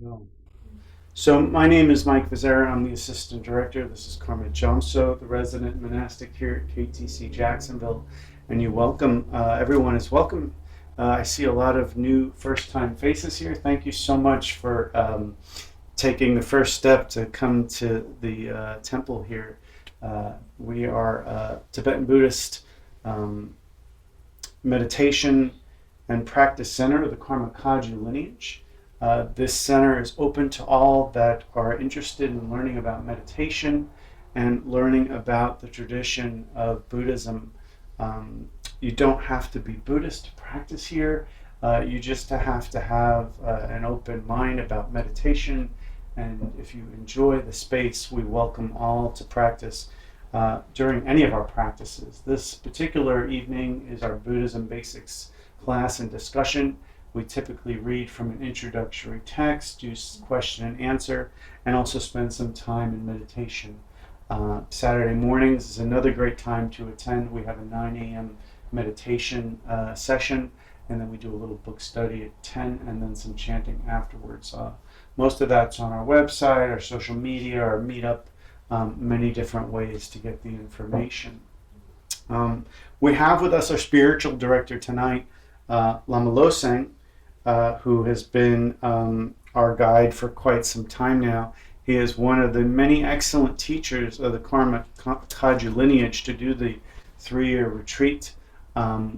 No. So my name is Mike Vizera. I'm the assistant director. This is Karma Jomso, the resident monastic here at KTC Jacksonville, and you welcome. Everyone is welcome. I see a lot of new first-time faces here. Thank you so much for taking the first step to come to the temple here. We are Tibetan Buddhist um, meditation and practice center of the Karma Kagyu lineage. This center is open to all that are interested in learning about meditation and learning about the tradition of Buddhism. You don't have to be Buddhist to practice here. You just have to have an open mind about meditation. And if you enjoy the space, we welcome all to practice during any of our practices. This particular evening is our Buddhism Basics class and discussion. We typically read from an introductory text, do question and answer, and also spend some time in meditation. Saturday mornings is another great time to attend. We have a 9 a.m. meditation session, and then we do a little book study at 10, and then some chanting afterwards. Most of that's on our website, our social media, our meetup, many different ways to get the information. We have with us our spiritual director tonight, Lama Losang, who has been our guide for quite some time now. He is one of the many excellent teachers of the Karma Kagyu lineage to do the 3-year retreat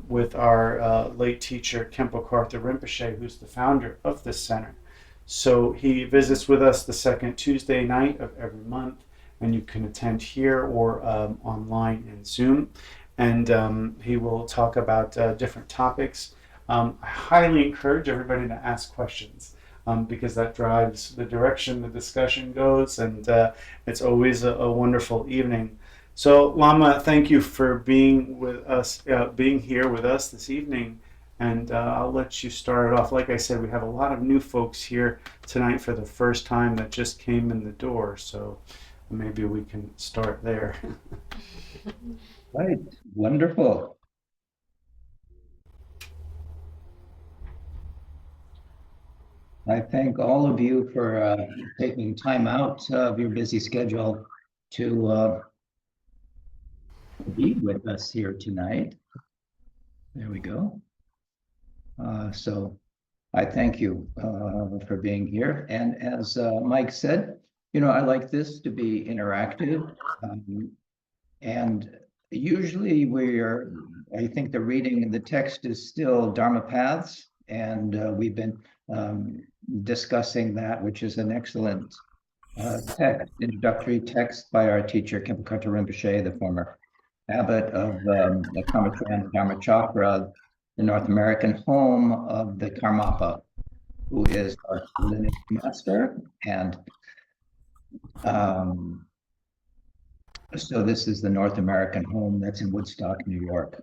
with our late teacher, Khenpo Karthar Rinpoche, who's the founder of this center. So he visits with us the second Tuesday night of every month, and you can attend here or online in Zoom. And he will talk about different topics. I highly encourage everybody to ask questions because that drives the direction the discussion goes, and it's always a wonderful evening. So, Lama, thank you for being with us, being here with us this evening, and I'll let you start it off. Like I said, we have a lot of new folks here tonight for the first time that just came in the door, so maybe we can start there. Right, wonderful. I thank all of you for taking time out of your busy schedule to be with us here tonight. There we go. So I thank you for being here. And as Mike said, I like this to be interactive. And usually I think the reading of the text is still Dharma Paths, and we've been discussing that, which is an excellent introductory text by our teacher, Khenpo Karthar Rinpoche, the former abbot of the Karma Dharma Chakra, the North American home of the Karmapa, who is our lineage master. And so this is the North American home that's in Woodstock, New York.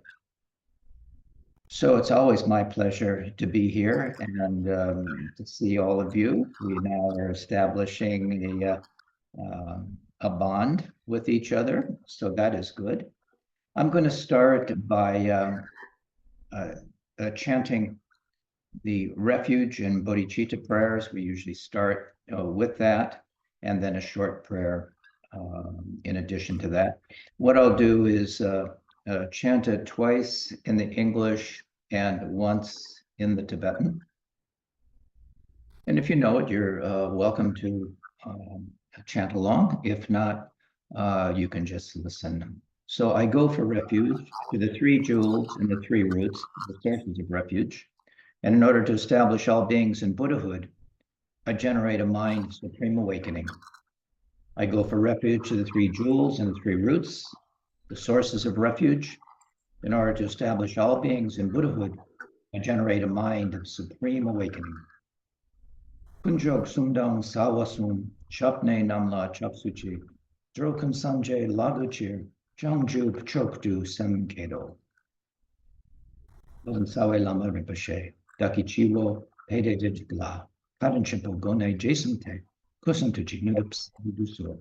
So it's always my pleasure to be here and to see all of you. We now are establishing a bond with each other, so that is good. I'm going to start by chanting the refuge and bodhicitta prayers. We usually start with that, and then a short prayer in addition to that. What I'll do is chant it twice in the English and once in the Tibetan. And if you know it, you're welcome to chant along. If not, you can just listen. So I go for refuge to the 3 jewels and the 3 roots, the sources of refuge. And in order to establish all beings in Buddhahood, I generate a mind of supreme awakening. I go for refuge to the 3 jewels and the 3 roots, the sources of refuge. In order to establish all beings in Buddhahood, I generate a mind of supreme awakening. Kunjok Sundang Sawasum, Chapne Namla Chapsuchi, Drokum Sanjay Laguchir, Jangju Chokdu Semkedo. Lon Sawe Lama Rinpoche, Dakichiwo, Pede Digla, Padanchimpo Gone Jasumte, Kusantuji Nups, Udusur.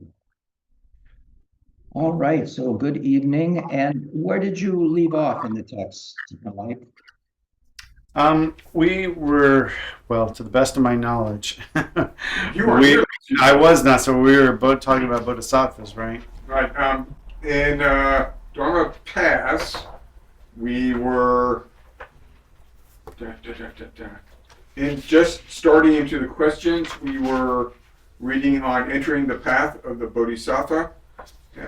All right, so good evening. And where did you leave off in the text, Mike? We were, well, to the best of my knowledge, You were we, here. I was not, so we were both talking about bodhisattvas, right? Right. In Dharma Pass, we were in just starting into the questions. We were reading on entering the path of the Bodhisattva.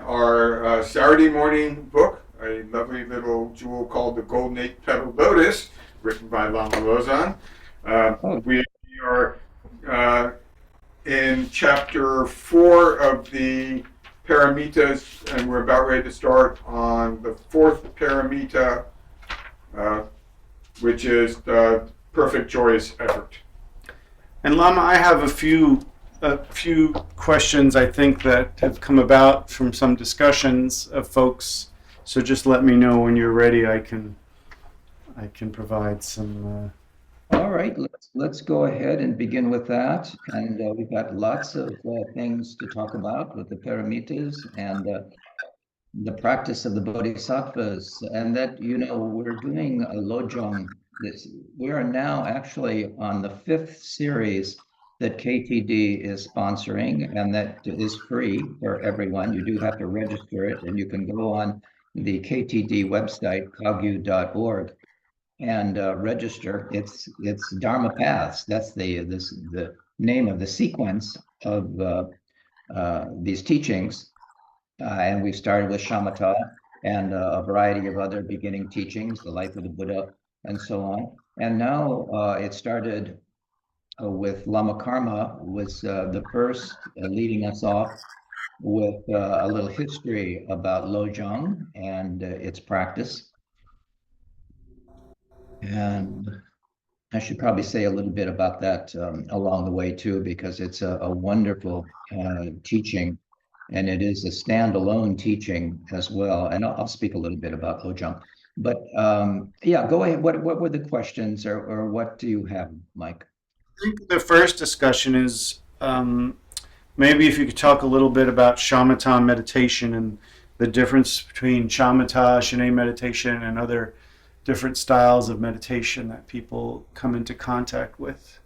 Our Saturday morning book, a lovely little jewel called The Golden Eight Petal Lotus, written by Lama Losang. Oh, We are uh, in chapter 4 of the paramitas, and we're about ready to start on the fourth paramita, uh, which is the perfect joyous effort. And Lama, I have a few questions I think that have come about from some discussions of folks. So just let me know when you're ready. I can provide some. all right, let's go ahead and begin with that. And we've got lots of things to talk about with the paramitas and the practice of the bodhisattvas, and that we're doing a lojong. We are now actually on the fifth series that KTD is sponsoring, and that is free for everyone. You do have to register it, and you can go on the KTD website, kagyu.org, and register. It's Dharma Paths. That's the name of the sequence of these teachings, and we've started with shamatha and a variety of other beginning teachings, the life of the Buddha, and so on. And now it started with Lama Karma, was the first, leading us off with a little history about Lojong and its practice. And I should probably say a little bit about that along the way too, because it's a wonderful teaching, and it is a standalone teaching as well. And I'll speak a little bit about Lojong. But yeah, go ahead. What were the questions, or what do you have, Mike? I think the first discussion is maybe if you could talk a little bit about shamatha meditation and the difference between shamatha, Shanae meditation, and other different styles of meditation that people come into contact with.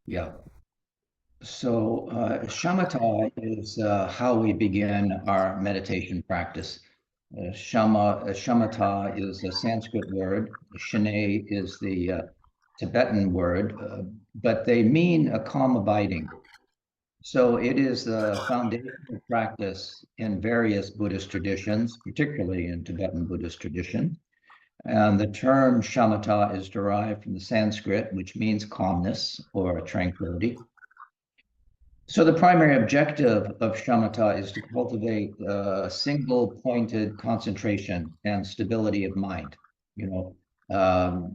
Yeah. So shamatha is how we begin our meditation practice. Shamatha is a Sanskrit word. Shanae is the Tibetan word, but they mean a calm abiding. So it is the foundational practice in various Buddhist traditions, particularly in Tibetan Buddhist tradition. And the term shamatha is derived from the Sanskrit, which means calmness or tranquility. So the primary objective of shamatha is to cultivate a single pointed concentration and stability of mind. You know,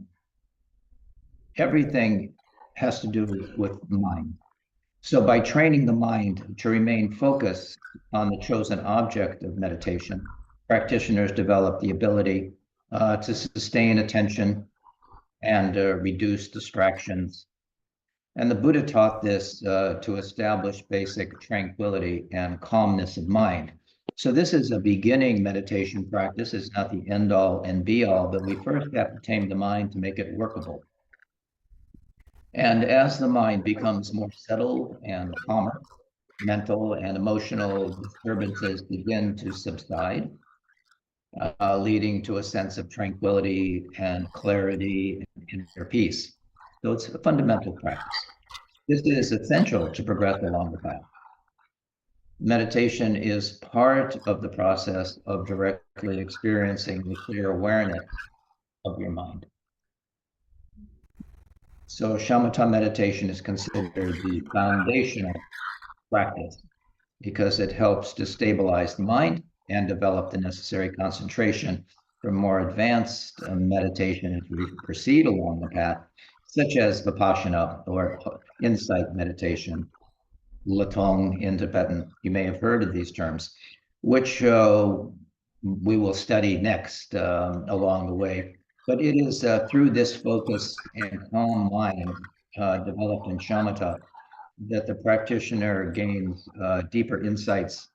everything has to do with mind. So by training the mind to remain focused on the chosen object of meditation, practitioners develop the ability to sustain attention and reduce distractions. And the Buddha taught this to establish basic tranquility and calmness of mind. So this is a beginning meditation practice. It's not the end all and be all, but we first have to tame the mind to make it workable. And as the mind becomes more settled and calmer, mental and emotional disturbances begin to subside, leading to a sense of tranquility and clarity and inner peace. So it's a fundamental practice. This is essential to progress along the path. Meditation is part of the process of directly experiencing the clear awareness of your mind. So shamatha meditation is considered the foundational practice because it helps to stabilize the mind and develop the necessary concentration for more advanced meditation as we proceed along the path, such as vipassana or insight meditation, Latong in Tibetan. You may have heard of these terms, which we will study next along the way. But it is through this focus and calm mind developed in shamatha that the practitioner gains deeper insights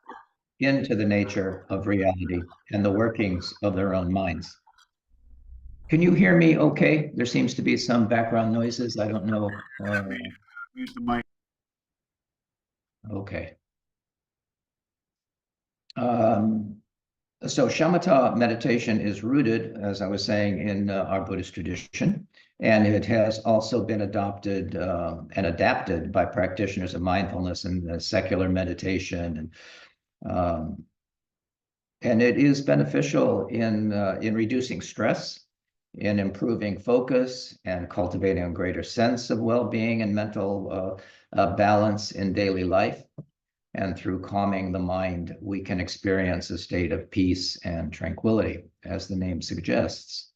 into the nature of reality and the workings of their own minds. Can you hear me okay? There seems to be some background noises. I don't know. Mute the mic. Okay. So shamatha meditation is rooted, as I was saying, in our Buddhist tradition, and it has also been adopted and adapted by practitioners of mindfulness and secular meditation, and it is beneficial in reducing stress, in improving focus, and cultivating a greater sense of well-being and mental balance in daily life. And through calming the mind, we can experience a state of peace and tranquility, as the name suggests.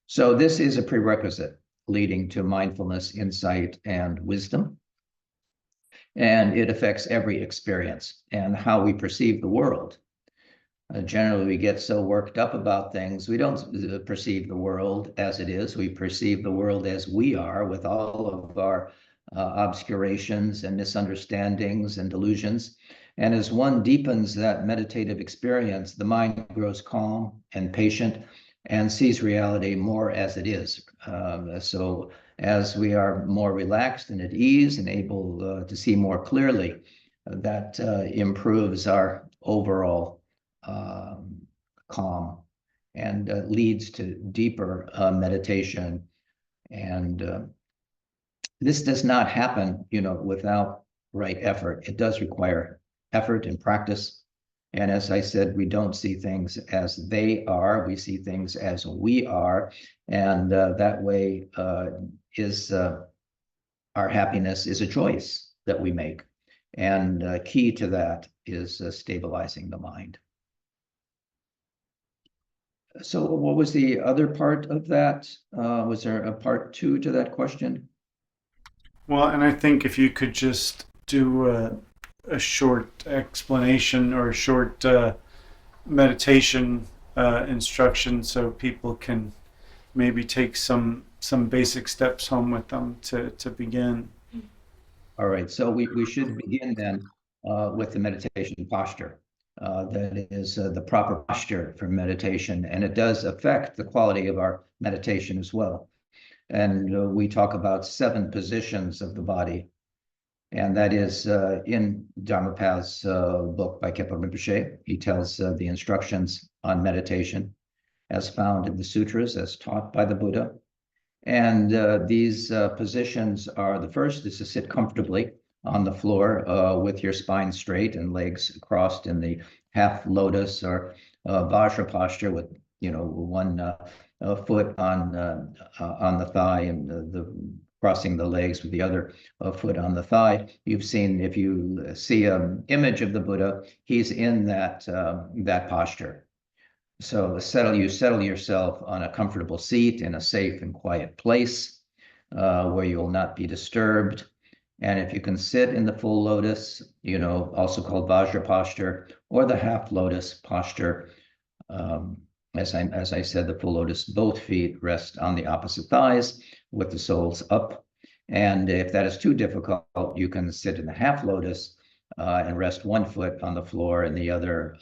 So this is a prerequisite leading to mindfulness, insight, and wisdom. And it affects every experience and how we perceive the world. Generally, we get so worked up about things, we don't perceive the world as it is. We perceive the world as we are, with all of our obscurations and misunderstandings and delusions. And as one deepens that meditative experience, the mind grows calm and patient and sees reality more as it is. So as we are more relaxed and at ease and able to see more clearly, that improves our overall calm and leads to deeper meditation. And this does not happen, without right effort. It does require effort and practice. And as I said, we don't see things as they are. We see things as we are. And that way is our happiness is a choice that we make. And key to that is stabilizing the mind. So what was the other part of that? Was there a part 2 to that question? Well, and I think if you could just do a short explanation or a short meditation instruction, so people can maybe take some basic steps home with them to begin. All right, so we should begin then with the meditation posture. That is the proper posture for meditation, and it does affect the quality of our meditation as well. And we talk about 7 positions of the body, and that is in Dharmapath's book by Khepo Rinpoche. He tells the instructions on meditation as found in the sutras, as taught by the Buddha. And these positions are, the first is to sit comfortably on the floor with your spine straight and legs crossed in the half lotus or Vajra posture, with one foot on the thigh and the crossing the legs with the other foot on the thigh. You've seen, if you see an image of the Buddha, he's in that posture. So you settle yourself on a comfortable seat in a safe and quiet place where you will not be disturbed. And if you can sit in the full lotus, also called Vajra posture, or the half lotus posture, as I said, the full lotus, both feet rest on the opposite thighs with the soles up. And if that is too difficult, you can sit in the half lotus and rest one foot on the floor and the other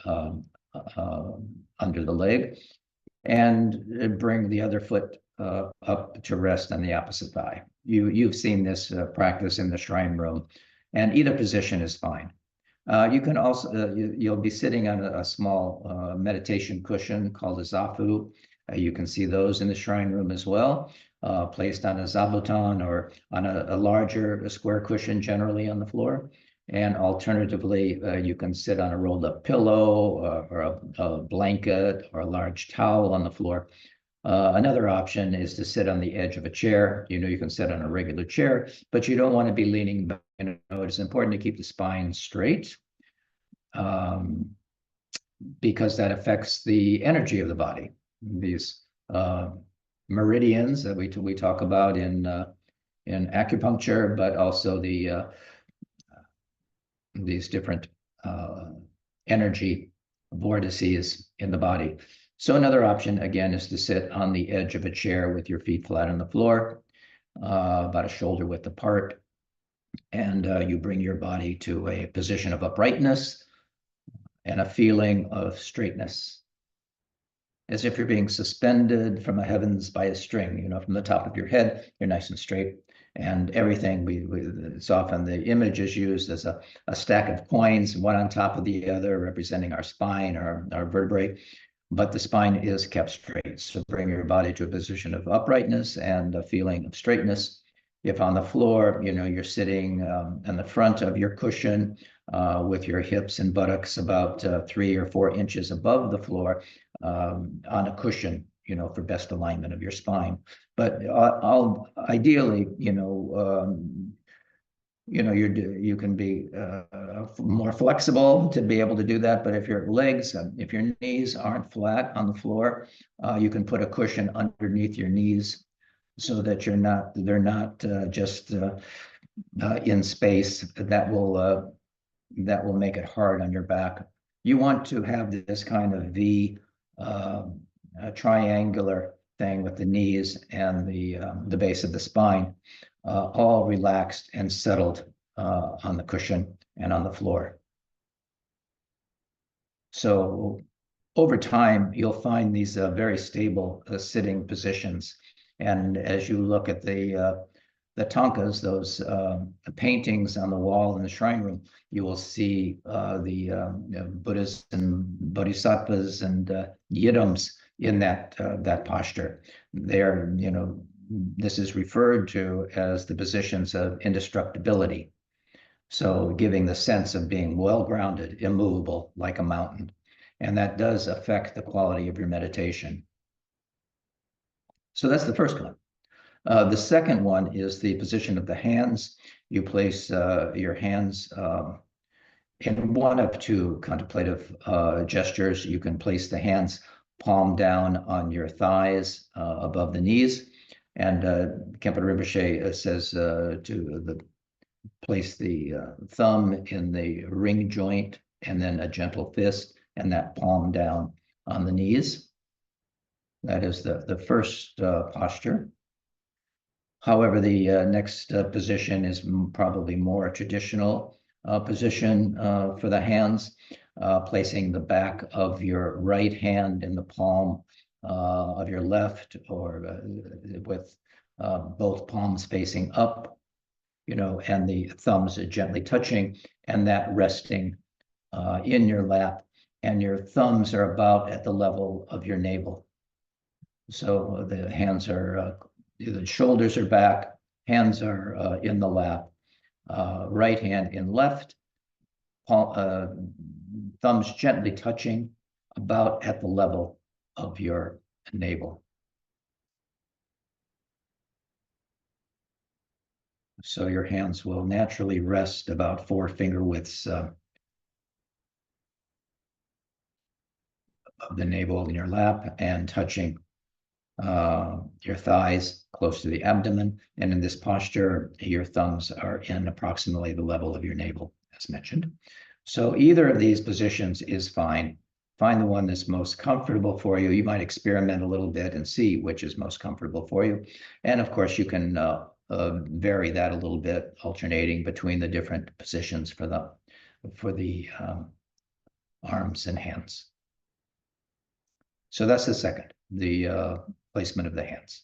under the leg, and bring the other foot up to rest on the opposite thigh. You've seen this practice in the shrine room, and either position is fine. You can also, you'll be sitting on a small meditation cushion called a zafu. You can see those in the shrine room as well, placed on a zabuton or on a larger square cushion, generally on the floor. And alternatively, you can sit on a rolled up pillow or a blanket or a large towel on the floor. Another option is to sit on the edge of a chair. You can sit on a regular chair, but you don't want to be leaning back. It's important to keep the spine straight because that affects the energy of the body. These meridians that we talk about in acupuncture, but also these different energy vortices in the body. So another option, again, is to sit on the edge of a chair with your feet flat on the floor, about a shoulder width apart, and you bring your body to a position of uprightness and a feeling of straightness. as if you're being suspended from the heavens by a string, you know, from the top of your head, you're nice and straight. And everything, it's often the image is used as a stack of coins, one on top of the other, representing our spine, our vertebrae. But the spine is kept straight. So bring your body to a position of uprightness and a feeling of straightness. If on the floor, you know, you're sitting in the front of your cushion with your hips and buttocks about 3 or 4 inches above the floor on a cushion, you know, for best alignment of your spine. But ideally, you know, you can be more flexible to be able to do that. But if your legs, if your knees aren't flat on the floor, you can put a cushion underneath your knees so that they're not just in space. That will make it hard on your back. You want to have this kind of V triangular thing with the knees and the base of the spine all relaxed and settled on the cushion and on the floor. So over time, you'll find these very stable sitting positions. And as you look at the tankas, those paintings on the wall in the shrine room, you will see the Buddhas and Bodhisattvas and Yidams in that posture. They're, you know, this is referred to as the positions of indestructibility. So giving the sense of being well-grounded, immovable, like a mountain. And that does affect the quality of your meditation. So that's the first one. The second one is the position of the hands. You place your hands in one of 2 contemplative gestures. You can place the hands palm down on your thighs above the knees. And Khenpo Rinpoche says to place the thumb in the ring joint and then a gentle fist and that palm down on the knees. That is the first posture. However, the next position is probably more traditional position for the hands, placing the back of your right hand in the palm of your left, or with both palms facing up, you know, and the thumbs gently touching, and that resting in your lap, and your thumbs are about at the level of your navel. So the hands are, the shoulders are back, hands are in the lap, right hand in left, thumbs gently touching about at the level of your navel. So your hands will naturally rest about 4 finger widths of the navel in your lap and touching your thighs close to the abdomen. And in this posture, your thumbs are in approximately the level of your navel, as mentioned. So either of these positions is fine. Find the one that's most comfortable for you. You might experiment a little bit and see which is most comfortable for you. And of course, you can vary that a little bit, alternating between the different positions for the arms and hands. So that's the second, the placement of the hands.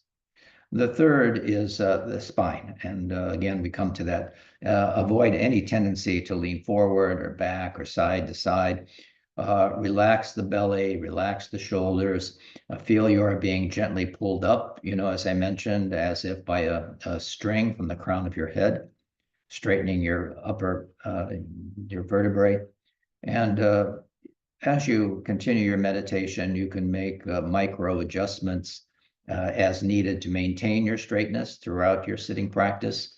The third is the spine. And again, we come to that. Avoid any tendency to lean forward or back or side to side. Relax the belly, relax the shoulders. Feel you are being gently pulled up, you know, as I mentioned, as if by a string from the crown of your head, straightening your upper, your vertebrae. And as you continue your meditation, you can make micro adjustments as needed to maintain your straightness throughout your sitting practice.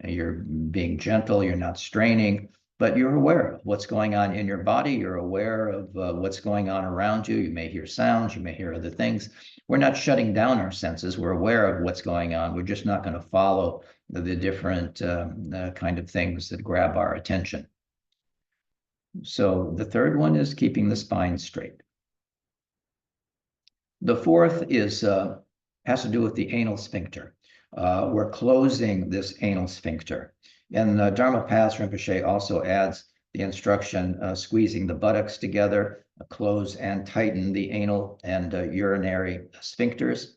You're being gentle, you're not straining, but you're aware of what's going on in your body. You're aware of what's going on around you. You may hear sounds, you may hear other things. We're not shutting down our senses. We're aware of what's going on. We're just not going to follow the different kind of things that grab our attention. So the third one is keeping the spine straight. The fourth is has to do with the anal sphincter. We're closing this anal sphincter. And Dharma Paths Rinpoche also adds the instruction, squeezing the buttocks together, close and tighten the anal and urinary sphincters.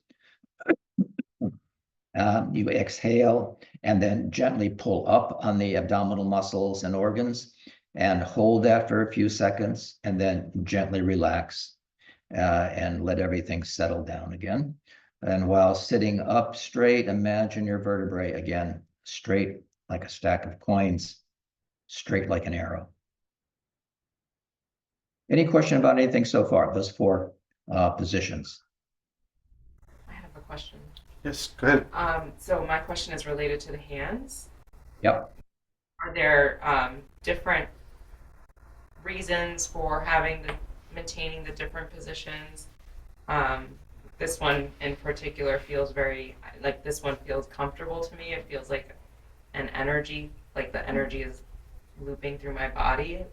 You exhale and then gently pull up on the abdominal muscles and organs and hold that for a few seconds and then gently relax and let everything settle down again. And while sitting up straight, imagine your vertebrae again, straight like a stack of coins, straight like an arrow. Any question about anything so far, those four positions? I have a question. Yes, go ahead. So my question is related to the hands. Yep. Are there different reasons for maintaining the different positions? This one in particular feels this one feels comfortable to me. It feels like an energy, like the energy is looping through my body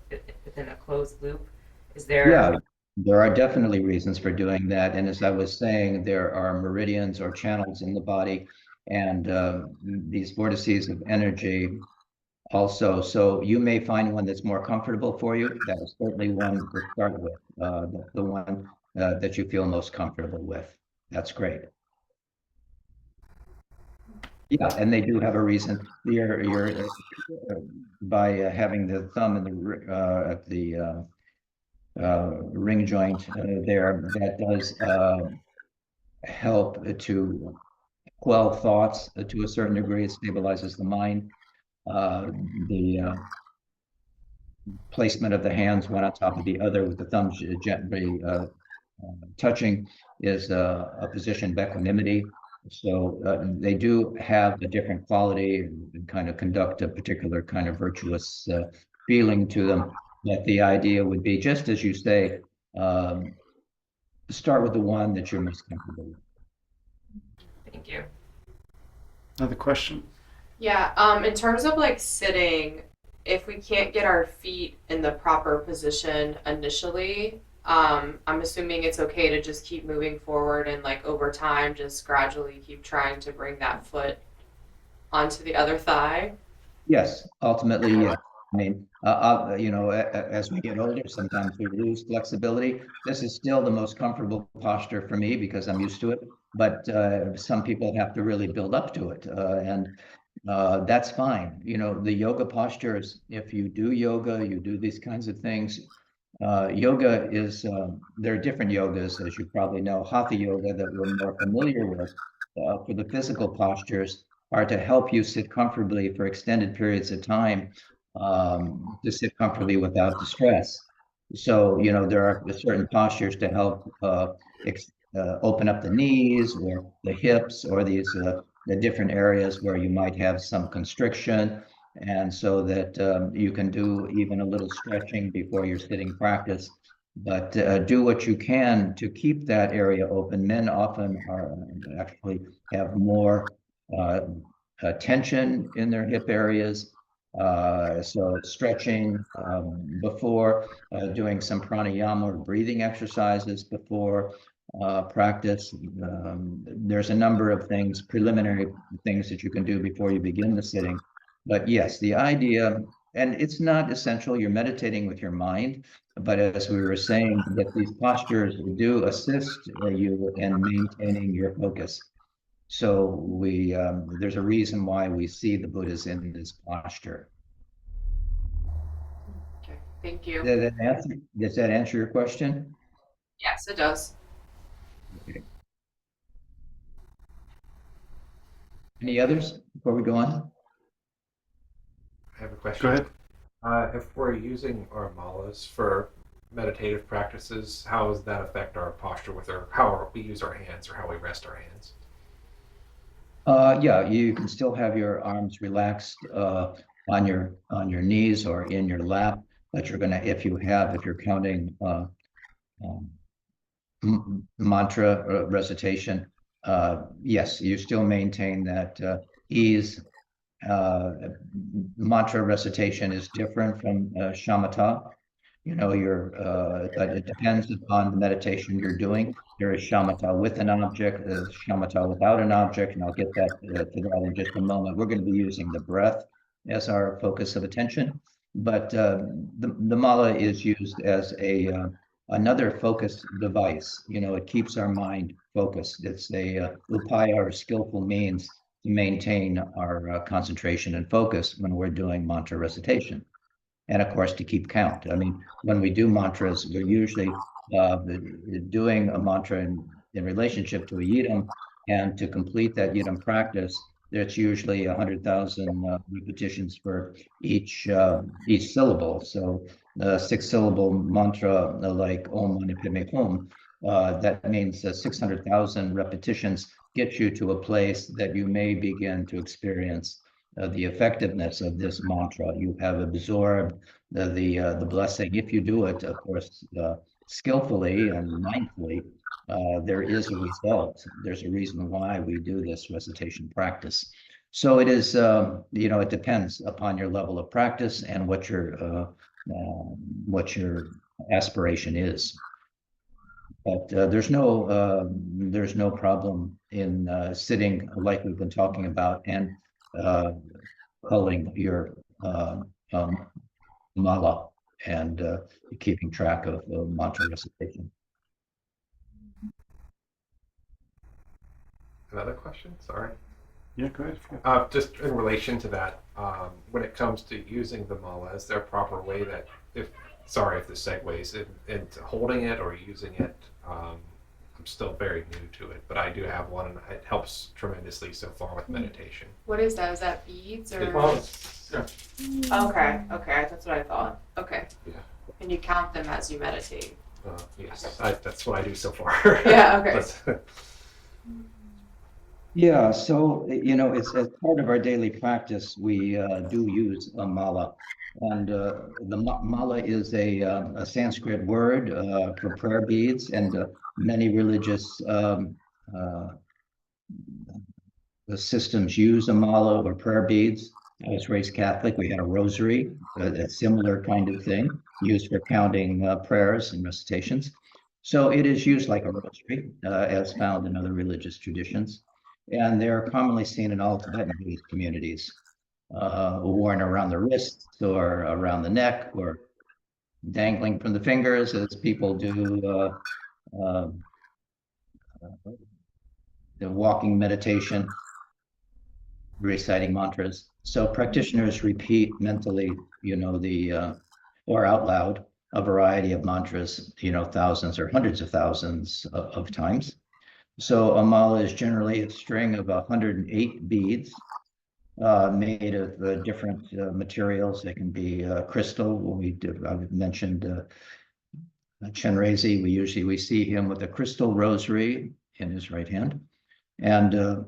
within a closed loop. Is there? Yeah, there are definitely reasons for doing that. And as I was saying, there are meridians or channels in the body, and these vortices of energy also. So you may find one that's more comfortable for you. That is certainly one to start with, the one that you feel most comfortable with. That's great. Yeah, and they do have a reason. You're by having the thumb in the ring joint there, that does help to quell thoughts to a certain degree. It stabilizes the mind. The placement of the hands one on top of the other with the thumbs gently touching is a position of equanimity. So they do have a different quality and kind of conduct a particular kind of virtuous feeling to them. But the idea would be, just as you say, start with the one that you're most comfortable with. Thank you. Another question? Yeah, in terms of like sitting, if we can't get our feet in the proper position initially, I'm assuming it's okay to just keep moving forward and like over time just gradually keep trying to bring that foot onto the other thigh. Yes, ultimately, yes. I mean, as we get older, sometimes we lose flexibility. This is still the most comfortable posture for me because I'm used to it. But some people have to really build up to it, and that's fine. The yoga postures. If you do yoga, you do these kinds of things. Yoga is there are different yogas, as you probably know. Hatha yoga that we're more familiar with for the physical postures are to help you sit comfortably for extended periods of time, to sit comfortably without distress. So, there are certain postures to help open up the knees or the hips or the different areas where you might have some constriction. And so that you can do even a little stretching before your sitting practice. But do what you can to keep that area open. Men often actually have more tension in their hip areas. So stretching before, doing some pranayama or breathing exercises before practice. There's a number of things, preliminary things that you can do before you begin the sitting. But yes, the idea, and it's not essential, you're meditating with your mind, but as we were saying, that these postures do assist you in maintaining your focus. So there's a reason why we see the Buddhas in this posture. Okay, thank you. Does that answer your question? Yes, it does. Okay. Any others before we go on? I have a question. Go ahead. If we're using our malas for meditative practices, how does that affect our posture how we use our hands or how we rest our hands? Yeah, you can still have your arms relaxed on your knees or in your lap, but if you're counting mantra recitation, yes, you still maintain that ease. Mantra recitation is different from shamatha. But it depends upon the meditation you're doing. There is shamatha with an object, there's shamatha without an object, and I'll get to that in just a moment. We're going to be using the breath as our focus of attention. But the mala is used as another focus device. It keeps our mind focused. It's a upaya, or skillful means to maintain our concentration and focus when we're doing mantra recitation. And of course, to keep count. I mean, when we do mantras, we're usually doing a mantra in relationship to a yidam, and to complete that yidam practice, there's usually 100,000 repetitions for each syllable. So the 6-syllable mantra, like Om Mani Padme Hum, that means 600,000 repetitions get you to a place that you may begin to experience the effectiveness of this mantra. You have absorbed the blessing. If you do it, of course, skillfully and mindfully, there is a result. There's a reason why we do this recitation practice. So it is, it depends upon your level of practice and what your aspiration is. But there's no problem in sitting like we've been talking about, and culling your mala, and keeping track of mantra recitation. Another question? Sorry. Yeah, go ahead. Just in relation to that, when it comes to using the mala, is there a proper way that, if this segues into holding it or using it? I'm still very new to it, but I do have one, and it helps tremendously so far with meditation. What is that? Is that beads or? Yeah. Okay, that's what I thought. Okay. Yeah. And you count them as you meditate. Yes, that's what I do so far. Yeah, okay. Yeah, so it's as part of our daily practice, we do use a mala, and the mala is a Sanskrit word for prayer beads, and many religious systems use a mala or prayer beads. I was raised Catholic. We had a rosary, a similar kind of thing, used for counting prayers and recitations. So it is used like a rosary, as found in other religious traditions. And they're commonly seen in all Tibetan Buddhist communities, worn around the wrists or around the neck, or dangling from the fingers, as people do the walking meditation, reciting mantras. So practitioners repeat mentally, or out loud, a variety of mantras, thousands or hundreds of thousands of times. So a mala is generally a string of 108 beads, made of different materials. They can be crystal. I've mentioned Chenrezig. We see him with a crystal rosary in his right hand, and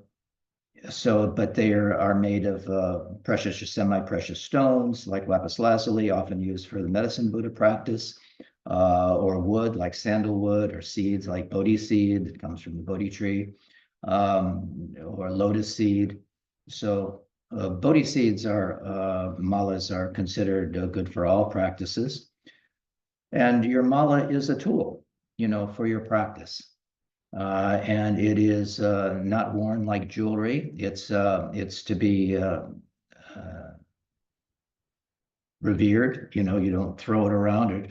but they are made of precious or semi-precious stones, like lapis lazuli, often used for the medicine Buddha practice. Or wood, like sandalwood, or seeds like Bodhi seed that comes from the Bodhi tree, or lotus seed. So Bodhi seeds malas are considered good for all practices. And your mala is a tool, for your practice. And it is not worn like jewelry. It's to be revered. You don't throw it around, or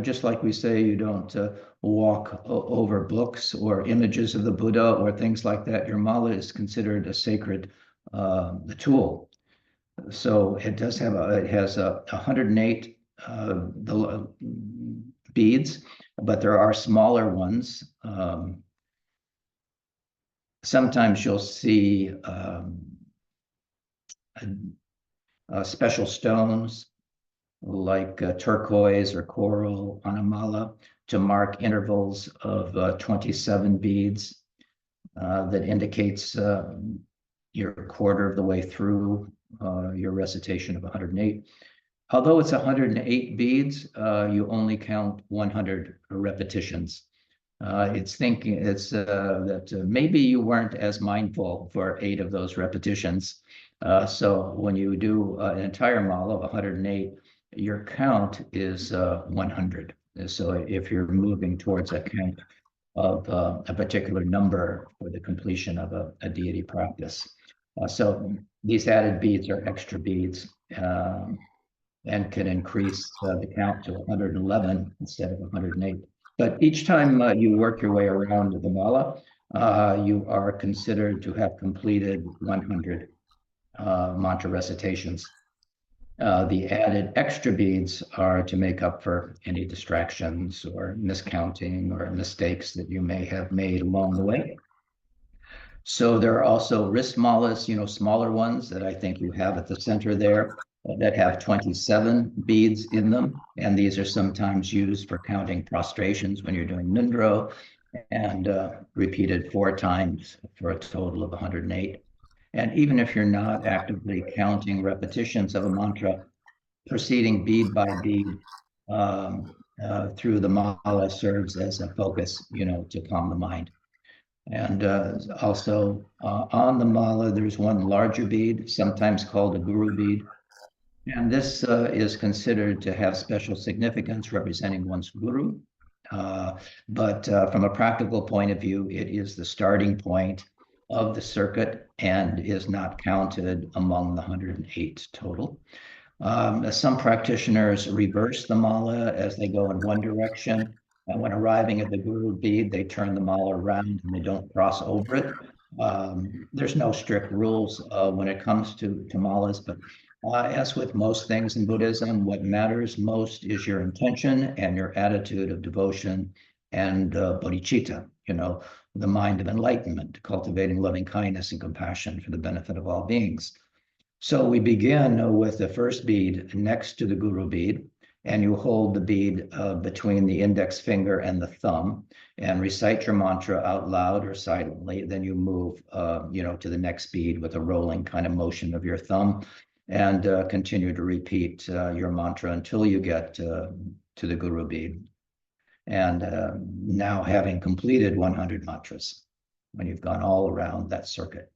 just like we say, you don't walk over books or images of the Buddha or things like that. Your mala is considered a sacred tool. So it has 108 beads, but there are smaller ones. Sometimes you'll see special stones like turquoise or coral on a mala to mark intervals of 27 beads that indicates you're a quarter of the way through your recitation of 108. Although it's 108 beads, you only count 100 repetitions. It's that maybe you weren't as mindful for 8 of those repetitions. So when you do an entire mala of 108, your count is 100. So if you're moving towards a count of a particular number for the completion of a deity practice. So these added beads are extra beads. and can increase the count to 111 instead of 108. But each time you work your way around the mala, you are considered to have completed 100 mantra recitations. The added extra beads are to make up for any distractions or miscounting or mistakes that you may have made along the way. So there are also wrist malas, smaller ones that I think you have at the center there that have 27 beads in them. And these are sometimes used for counting prostrations when you're doing nindro, and repeated 4 times for a total of 108. And even if you're not actively counting repetitions of a mantra, proceeding bead by bead through the mala serves as a focus, to calm the mind. And also on the mala, there's one larger bead, sometimes called a guru bead. And this is considered to have special significance representing one's guru. But from a practical point of view, it is the starting point of the circuit and is not counted among the 108 total. Some practitioners reverse the mala as they go in one direction. And when arriving at the guru bead, they turn the mala around and they don't cross over it. There's no strict rules when it comes to malas, but as with most things in Buddhism, what matters most is your intention and your attitude of devotion and bodhicitta, the mind of enlightenment, cultivating loving kindness and compassion for the benefit of all beings. So we begin with the first bead next to the guru bead, and you hold the bead between the index finger and the thumb and recite your mantra out loud or silently. Then you move, to the next bead with a rolling kind of motion of your thumb and continue to repeat your mantra until you get to the guru bead. And now having completed 100 mantras, when you've gone all around that circuit,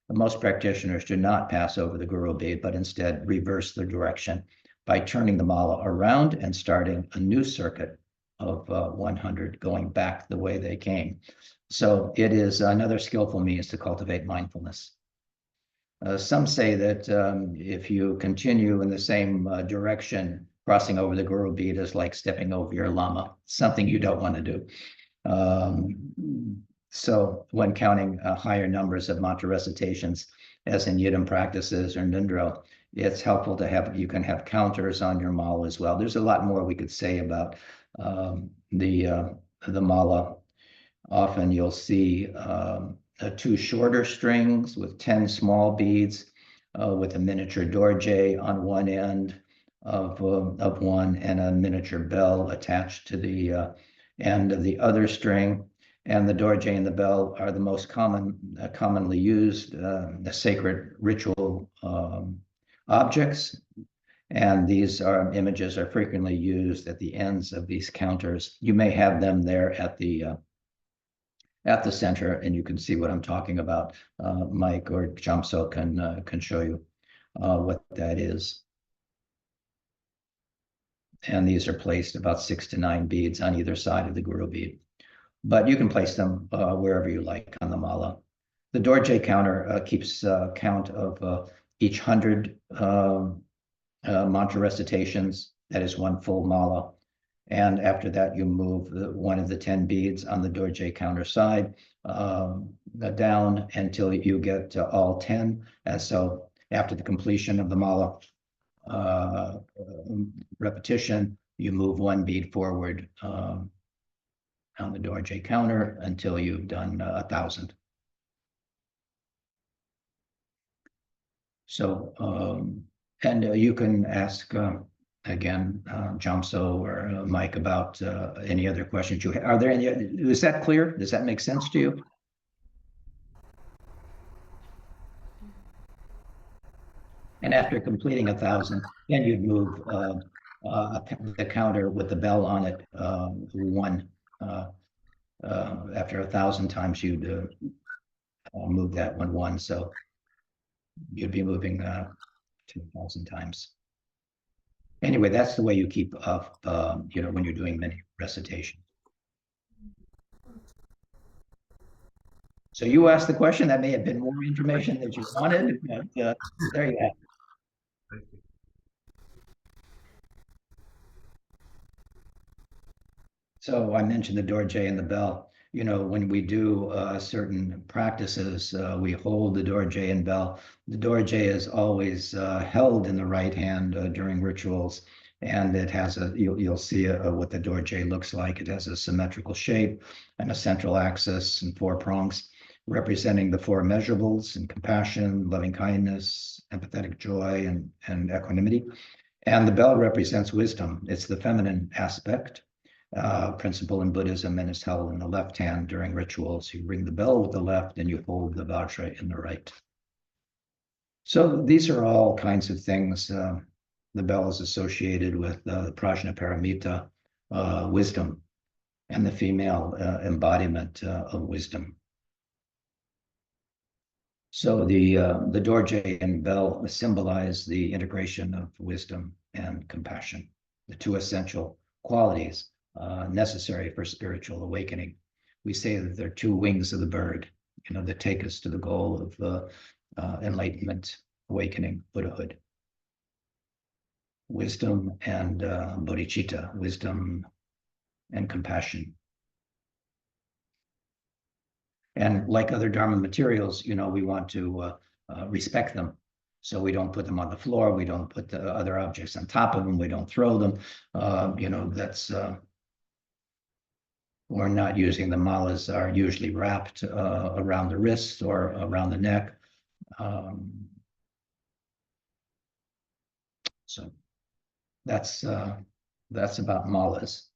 most practitioners do not pass over the guru bead, but instead reverse the direction by turning the mala around and starting a new circuit of 100, going back the way they came. So it is another skillful means to cultivate mindfulness. Some say that if you continue in the same direction, crossing over the guru bead is like stepping over your lama, something you don't want to do. So when counting higher numbers of mantra recitations, as in yidam practices or nindro, it's helpful to have, you can have counters on your mala as well. There's a lot more we could say about the mala. Often you'll see 2 shorter strings with 10 small beads with a miniature dorje on one end of one and a miniature bell attached to the end of the other string. And the dorje and the bell are the most commonly used the sacred ritual objects. And these images are frequently used at the ends of these counters. You may have them there at the center, and you can see what I'm talking about. Mike or Jamso can show you what that is. And these are placed about 6 to 9 beads on either side of the guru bead. But you can place them wherever you like on the mala. The dorje counter keeps count of each 100 mantra recitations. That is one full mala. And after that, you move one of the 10 beads on the dorje counter side down until you get all 10. And so after the completion of the mala repetition, you move one bead forward on the dorje counter until you've done 1,000. So, and you can ask again, Jamso or Mike about any other questions you have. Are there any? Is that clear? Does that make sense to you? And after completing 1,000, then you'd move the counter with the bell on it one. After 1,000 times, you'd move that one. So you'd be moving 2,000 times. Anyway, that's the way you keep up, when you're doing many recitations. So you asked the question. That may have been more information that you wanted, but there you have it. Thank you. So I mentioned the dorje and the bell. You know, when we do certain practices, we hold the dorje and bell. The dorje is always held in the right hand during rituals, and it has you'll see what the dorje looks like. It has a symmetrical shape and a central axis and four prongs representing the four measurables and compassion, loving kindness, empathetic joy, and equanimity. And the bell represents wisdom. It's the feminine aspect principle in Buddhism, and is held in the left hand during rituals. You ring the bell with the left and you hold the vajra in the right. So these are all kinds of things. The bell is associated with the Prajnaparamita, wisdom, and the female embodiment of wisdom. So the dorje and bell symbolize the integration of wisdom and compassion, the two essential qualities necessary for spiritual awakening. We say that they're two wings of the bird, you know, that take us to the goal of enlightenment, awakening, Buddhahood. Wisdom and bodhicitta, wisdom and compassion. And like other Dharma materials, you know, we want to respect them. So we don't put them on the floor. We don't put the other objects on top of them. We don't throw them. You know, that's, we're not using the malas are usually wrapped around the wrists or around the neck. So that's about malas.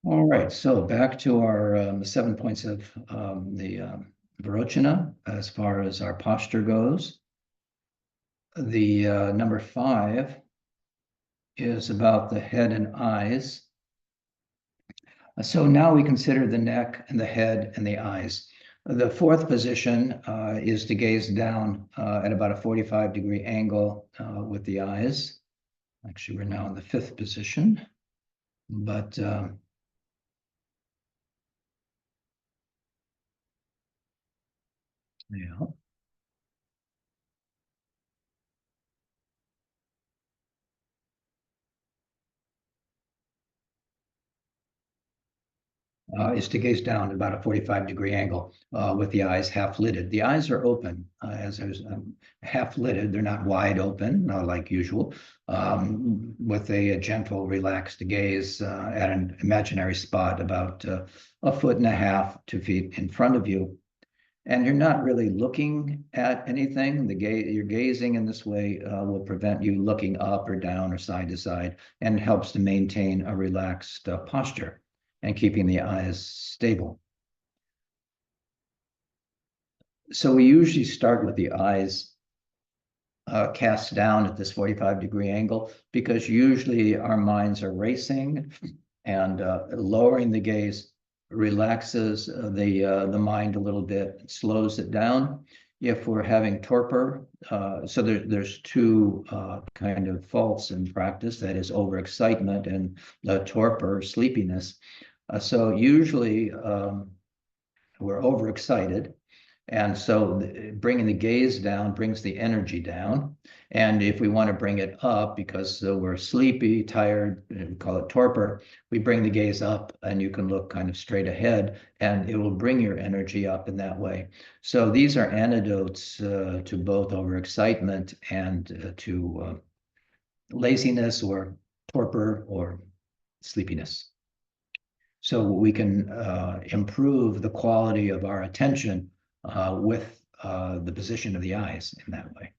All right, so back to our 7 points of the Virochana as far as our posture goes. The number 5 is about the head and eyes. So now we consider the neck and the head and the eyes. The 4th position is to gaze down at about a 45-degree angle with the eyes. Actually, we're now in the 5th position, but yeah. Is to gaze down at about a 45-degree angle with the eyes half lidded. The eyes are open as there's half lidded. They're not wide open like usual, with a gentle, relaxed gaze at an imaginary spot about 1.5 to 2 feet in front of you. And you're not really looking at anything. You're gazing in this way will prevent you looking up or down or side to side, and helps to maintain a relaxed posture and keeping the eyes stable. So we usually start with the eyes cast down at this 45-degree angle, because usually our minds are racing, and lowering the gaze relaxes the mind a little bit, slows it down. If we're having torpor, so there's two kind of faults in practice, that is overexcitement and torpor, sleepiness. So usually we're overexcited, and so bringing the gaze down brings the energy down. And if we want to bring it up because we're sleepy, tired, we call it torpor, we bring the gaze up, and you can look kind of straight ahead, and it will bring your energy up in that way. So these are antidotes to both overexcitement and to laziness or torpor or sleepiness. So we can improve the quality of our attention with the position of the eyes in that way.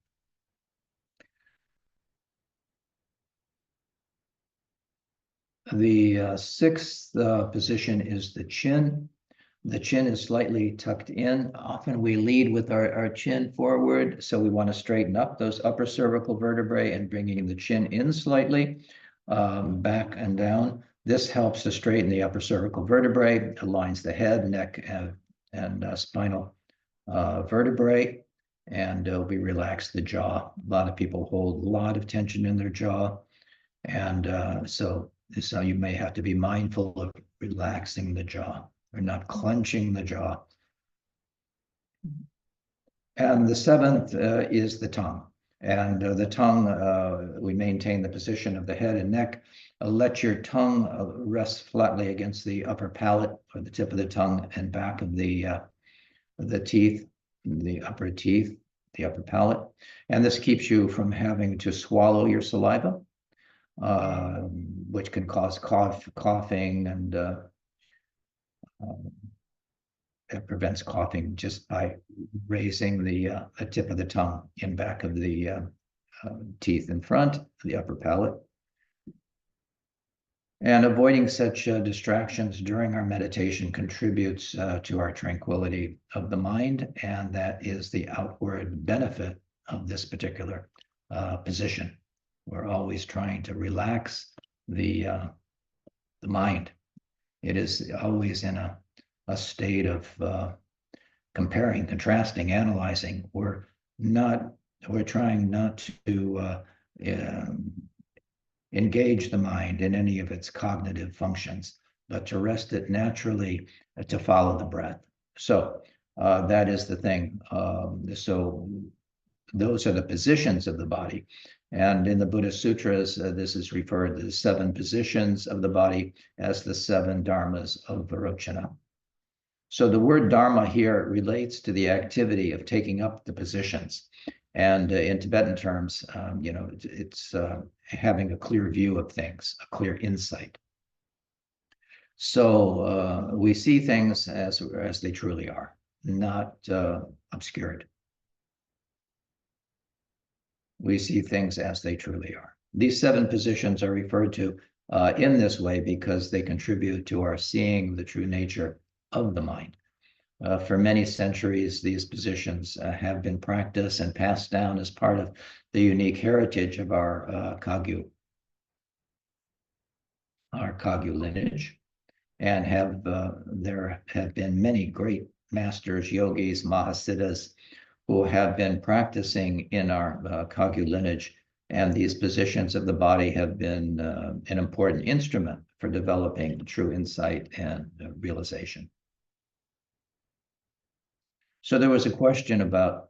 The 6th position is the chin. The chin is slightly tucked in. Often we lead with our chin forward, so we want to straighten up those upper cervical vertebrae and bringing the chin in slightly, back and down. This helps to straighten the upper cervical vertebrae, aligns the head, neck, and spinal vertebrae, and we relax the jaw. A lot of people hold a lot of tension in their jaw, and so you may have to be mindful of relaxing the jaw or not clenching the jaw. And the 7th is the tongue. And the tongue, we maintain the position of the head and neck. Let your tongue rest flatly against the upper palate or the tip of the tongue and back of the teeth, the upper teeth, the upper palate. And this keeps you from having to swallow your saliva, which can cause coughing, and it prevents coughing just by raising the tip of the tongue in back of the teeth in front, the upper palate. And avoiding such distractions during our meditation contributes to our tranquility of the mind, and that is the outward benefit of this particular position. We're always trying to relax the mind. It is always in a state of comparing, contrasting, analyzing. We're trying not to engage the mind in any of its cognitive functions, but to rest it naturally, to follow the breath. So that is the thing. So those are the positions of the body. And in the Buddhist sutras, this is referred to the 7 positions of the body as the 7 dharmas of Vairocana. So the word dharma here relates to the activity of taking up the positions. And in Tibetan terms, it's having a clear view of things, a clear insight. So we see things as they truly are, not obscured. We see things as they truly are. These 7 positions are referred to in this way because they contribute to our seeing the true nature of the mind. For many centuries, these positions have been practiced and passed down as part of the unique heritage of our Kagyu lineage, and there have been many great masters, yogis, mahasiddhas, who have been practicing in our Kagyu lineage, and these positions of the body have been an important instrument for developing true insight and realization. So there was a question about,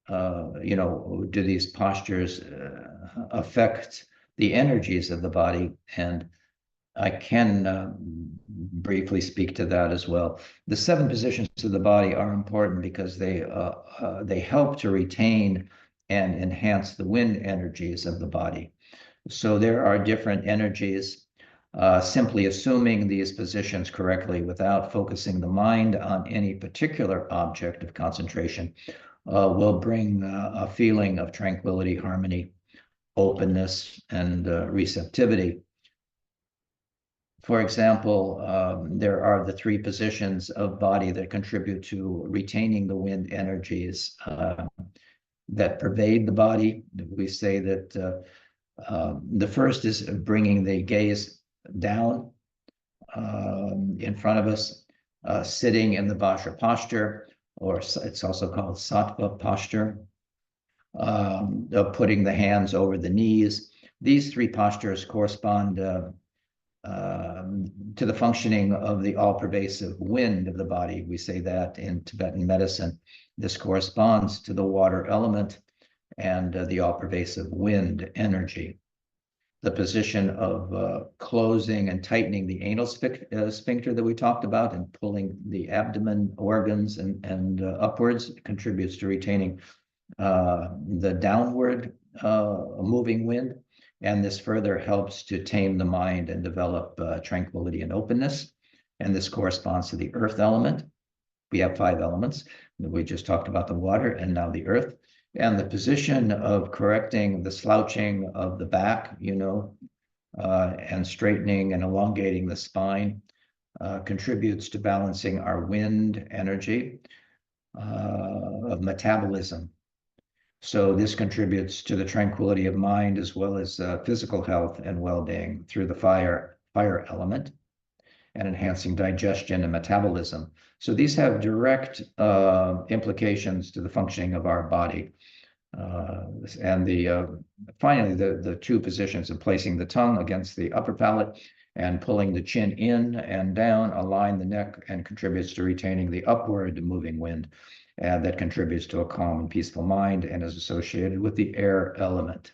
do these postures affect the energies of the body? And I can briefly speak to that as well. The 7 positions of the body are important because they help to retain and enhance the wind energies of the body. So there are different energies. Simply assuming these positions correctly without focusing the mind on any particular object of concentration will bring a feeling of tranquility, harmony, openness, and receptivity. For example, there are the 3 positions of body that contribute to retaining the wind energies that pervade the body. We say that the first is bringing the gaze down in front of us, sitting in the Vajra posture, or it's also called Sattva posture, putting the hands over the knees. These 3 postures correspond to the functioning of the all-pervasive wind of the body. We say that in Tibetan medicine. This corresponds to the water element and the all-pervasive wind energy. The position of closing and tightening the anal sphincter that we talked about and pulling the abdomen organs and upwards contributes to retaining the downward moving wind. And this further helps to tame the mind and develop tranquility and openness. And this corresponds to the earth element. We have 5 elements. We just talked about the water and now the earth. And the position of correcting the slouching of the back, and straightening and elongating the spine contributes to balancing our wind energy of metabolism. So this contributes to the tranquility of mind as well as physical health and well-being through the fire element and enhancing digestion and metabolism. So these have direct implications to the functioning of our body. And finally, the 2 positions of placing the tongue against the upper palate and pulling the chin in and down align the neck and contributes to retaining the upward moving wind. and that contributes to a calm and peaceful mind and is associated with the air element.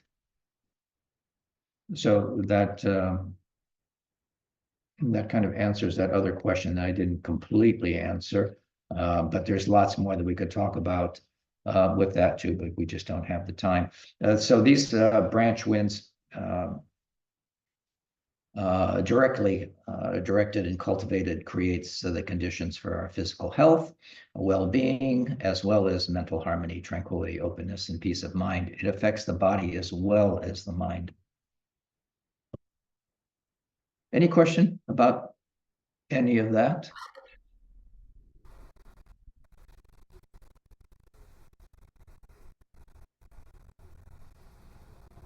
So that kind of answers that other question that I didn't completely answer, but there's lots more that we could talk about with that too, but we just don't have the time. So these branch winds directly directed and cultivated creates the conditions for our physical health, well-being, as well as mental harmony, tranquility, openness, and peace of mind. It affects the body as well as the mind. Any question about any of that?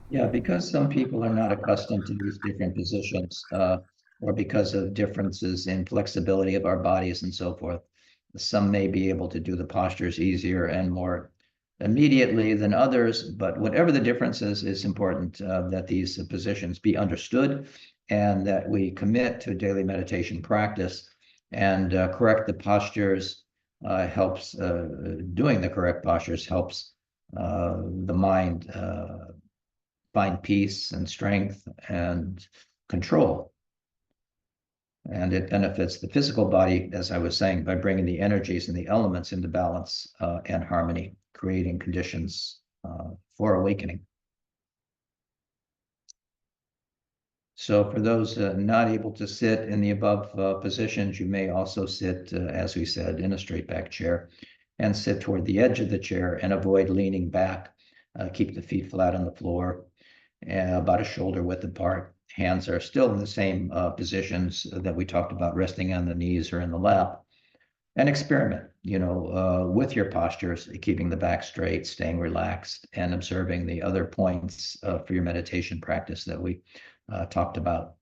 Yeah, because some people are not accustomed to these different positions, or because of differences in flexibility of our bodies and so forth, some may be able to do the postures easier and more immediately than others. But whatever the difference is, it's important that these positions be understood and that we commit to daily meditation practice and correct the postures helps, doing the correct postures helps the mind find peace and strength and control. And it benefits the physical body, as I was saying, by bringing the energies and the elements into balance and harmony, creating conditions for awakening. So for those not able to sit in the above positions, you may also sit, as we said, in a straight back chair and sit toward the edge of the chair and avoid leaning back. Keep the feet flat on the floor, about a shoulder width apart. Hands are still in the same positions that we talked about, resting on the knees or in the lap. And experiment, with your postures, keeping the back straight, staying relaxed, and observing the other points for your meditation practice that we talked about.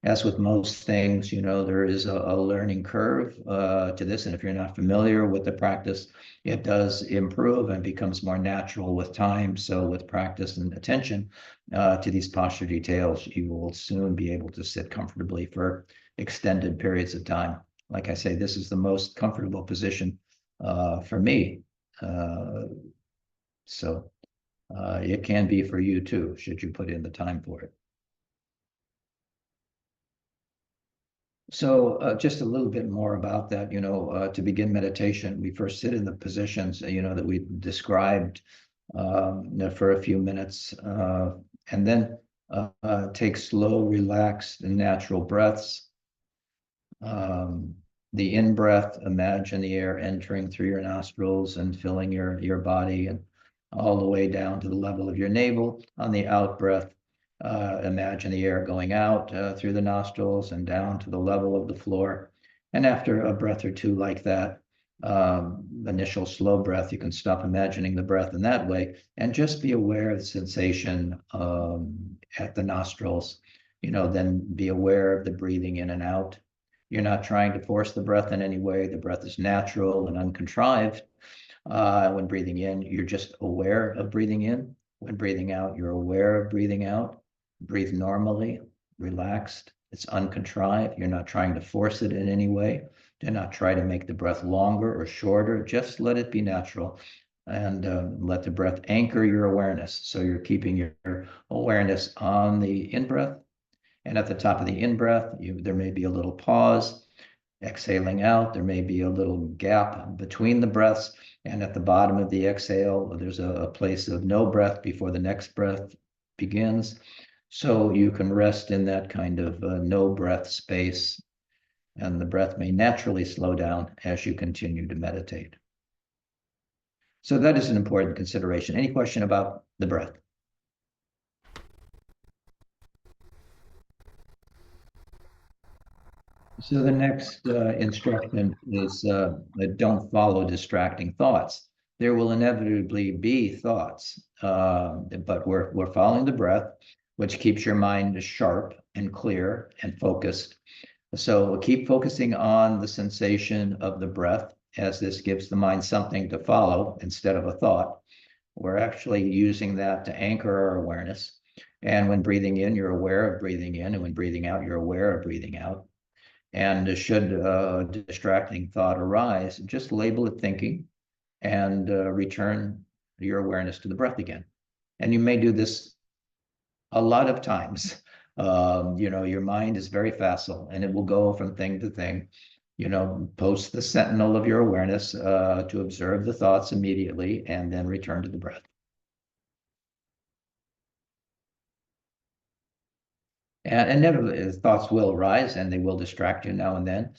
As with most things, there is a learning curve to this. And if you're not familiar with the practice, it does improve and becomes more natural with time. So with practice and attention to these posture details, you will soon be able to sit comfortably for extended periods of time. Like I say, this is the most comfortable position for me. So it can be for you too, should you put in the time for it. So just a little bit more about that, to begin meditation, we first sit in the positions, that we described for a few minutes, and then take slow, relaxed, and natural breaths. The in-breath, imagine the air entering through your nostrils and filling your body and all the way down to the level of your navel. On the out-breath, imagine the air going out through the nostrils and down to the level of the floor. And after a breath or two like that, initial slow breath, you can stop imagining the breath in that way and just be aware of the sensation at the nostrils. Then be aware of the breathing in and out. You're not trying to force the breath in any way. The breath is natural and uncontrived. When breathing in, you're just aware of breathing in. When breathing out, you're aware of breathing out. Breathe normally, relaxed. It's uncontrived. You're not trying to force it in any way. Do not try to make the breath longer or shorter. Just let it be natural and let the breath anchor your awareness. So you're keeping your awareness on the in-breath. And at the top of the in-breath, there may be a little pause. Exhaling out, there may be a little gap between the breaths. And at the bottom of the exhale, there's a place of no breath before the next breath begins. So you can rest in that kind of no breath space, and the breath may naturally slow down as you continue to meditate. So that is an important consideration. Any question about the breath? So the next instruction is don't follow distracting thoughts. There will inevitably be thoughts, but we're following the breath, which keeps your mind sharp and clear and focused. So keep focusing on the sensation of the breath, as this gives the mind something to follow instead of a thought. We're actually using that to anchor our awareness. And when breathing in, you're aware of breathing in, and when breathing out, you're aware of breathing out. And should a distracting thought arise, just label it thinking and return your awareness to the breath again. And you may do this a lot of times. Your mind is very facile and it will go from thing to thing. Post the sentinel of your awareness to observe the thoughts immediately and then return to the breath. And inevitably, thoughts will arise and they will distract you now and then,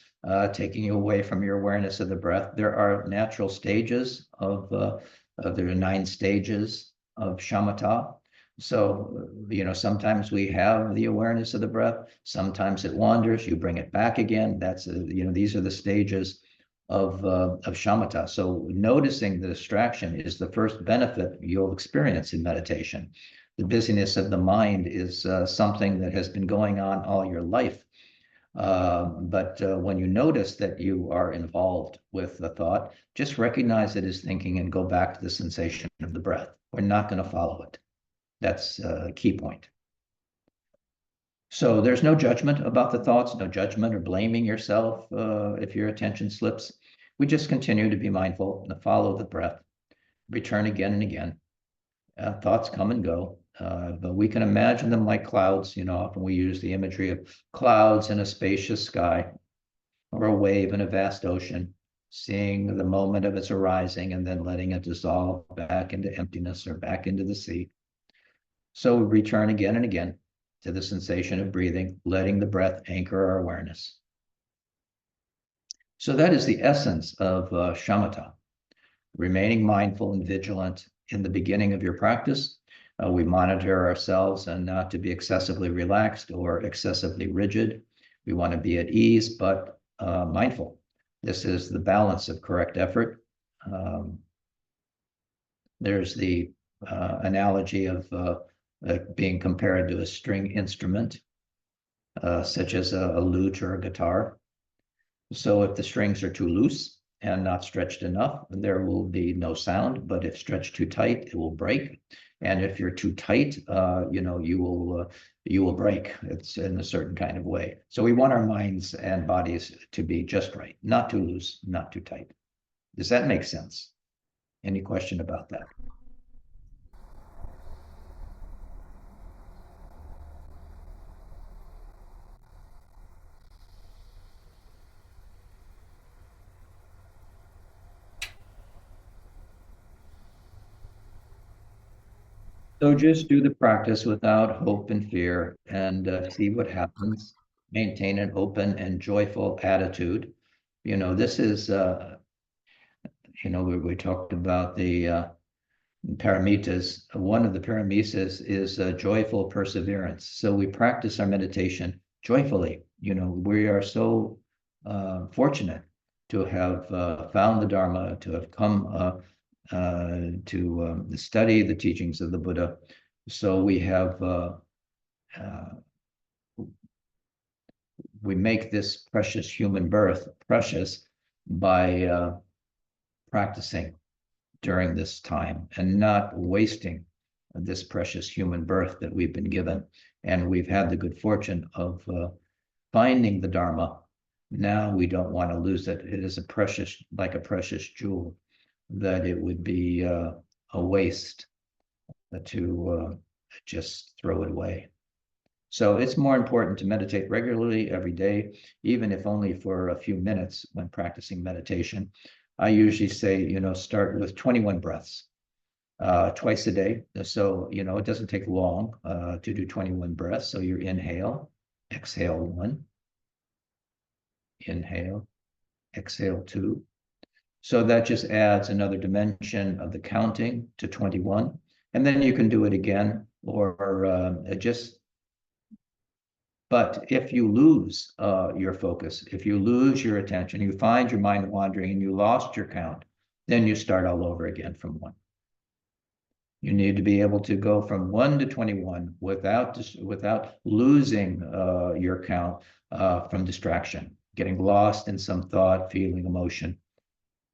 taking you away from your awareness of the breath. There are natural stages there are 9 stages of shamatha. So, sometimes we have the awareness of the breath. Sometimes it wanders. You bring it back again. These are the stages of shamatha. So noticing the distraction is the first benefit you'll experience in meditation. The busyness of the mind is something that has been going on all your life. But when you notice that you are involved with the thought, just recognize it as thinking and go back to the sensation of the breath. We're not going to follow it. That's a key point. So there's no judgment about the thoughts, no judgment or blaming yourself if your attention slips. We just continue to be mindful and follow the breath, return again and again. Thoughts come and go, but we can imagine them like clouds. Often we use the imagery of clouds in a spacious sky or a wave in a vast ocean, seeing the moment of its arising and then letting it dissolve back into emptiness or back into the sea. So we return again and again to the sensation of breathing, letting the breath anchor our awareness. So that is the essence of shamatha, remaining mindful and vigilant in the beginning of your practice. We monitor ourselves and not to be excessively relaxed or excessively rigid. We want to be at ease, but mindful. This is the balance of correct effort. There's the analogy of being compared to a string instrument, such as a lute or a guitar. So if the strings are too loose and not stretched enough, there will be no sound. But if stretched too tight, it will break. And if you're too tight, you will break. It's in a certain kind of way. So we want our minds and bodies to be just right, not too loose, not too tight. Does that make sense? Any question about that? So just do the practice without hope and fear and see what happens. Maintain an open and joyful attitude. This is, we talked about the paramitas. One of the paramitas is joyful perseverance. So we practice our meditation joyfully. We are so fortunate to have found the Dharma, to have come to study the teachings of the Buddha. So we have, we make this precious human birth precious by practicing during this time and not wasting this precious human birth that we've been given. And we've had the good fortune of finding the Dharma. Now we don't want to lose it. It is like a precious jewel, that it would be a waste to just throw it away. So it's more important to meditate regularly every day, even if only for a few minutes when practicing meditation. I usually say, start with 21 breaths twice a day. So, it doesn't take long to do 21 breaths. So you inhale, exhale 1, inhale, exhale 2. So that just adds another dimension of the counting to 21. And then you can do it again but if you lose your focus, if you lose your attention, you find your mind wandering and you lost your count, then you start all over again from 1. You need to be able to go from 1 to 21 without losing your count from distraction, getting lost in some thought, feeling, emotion.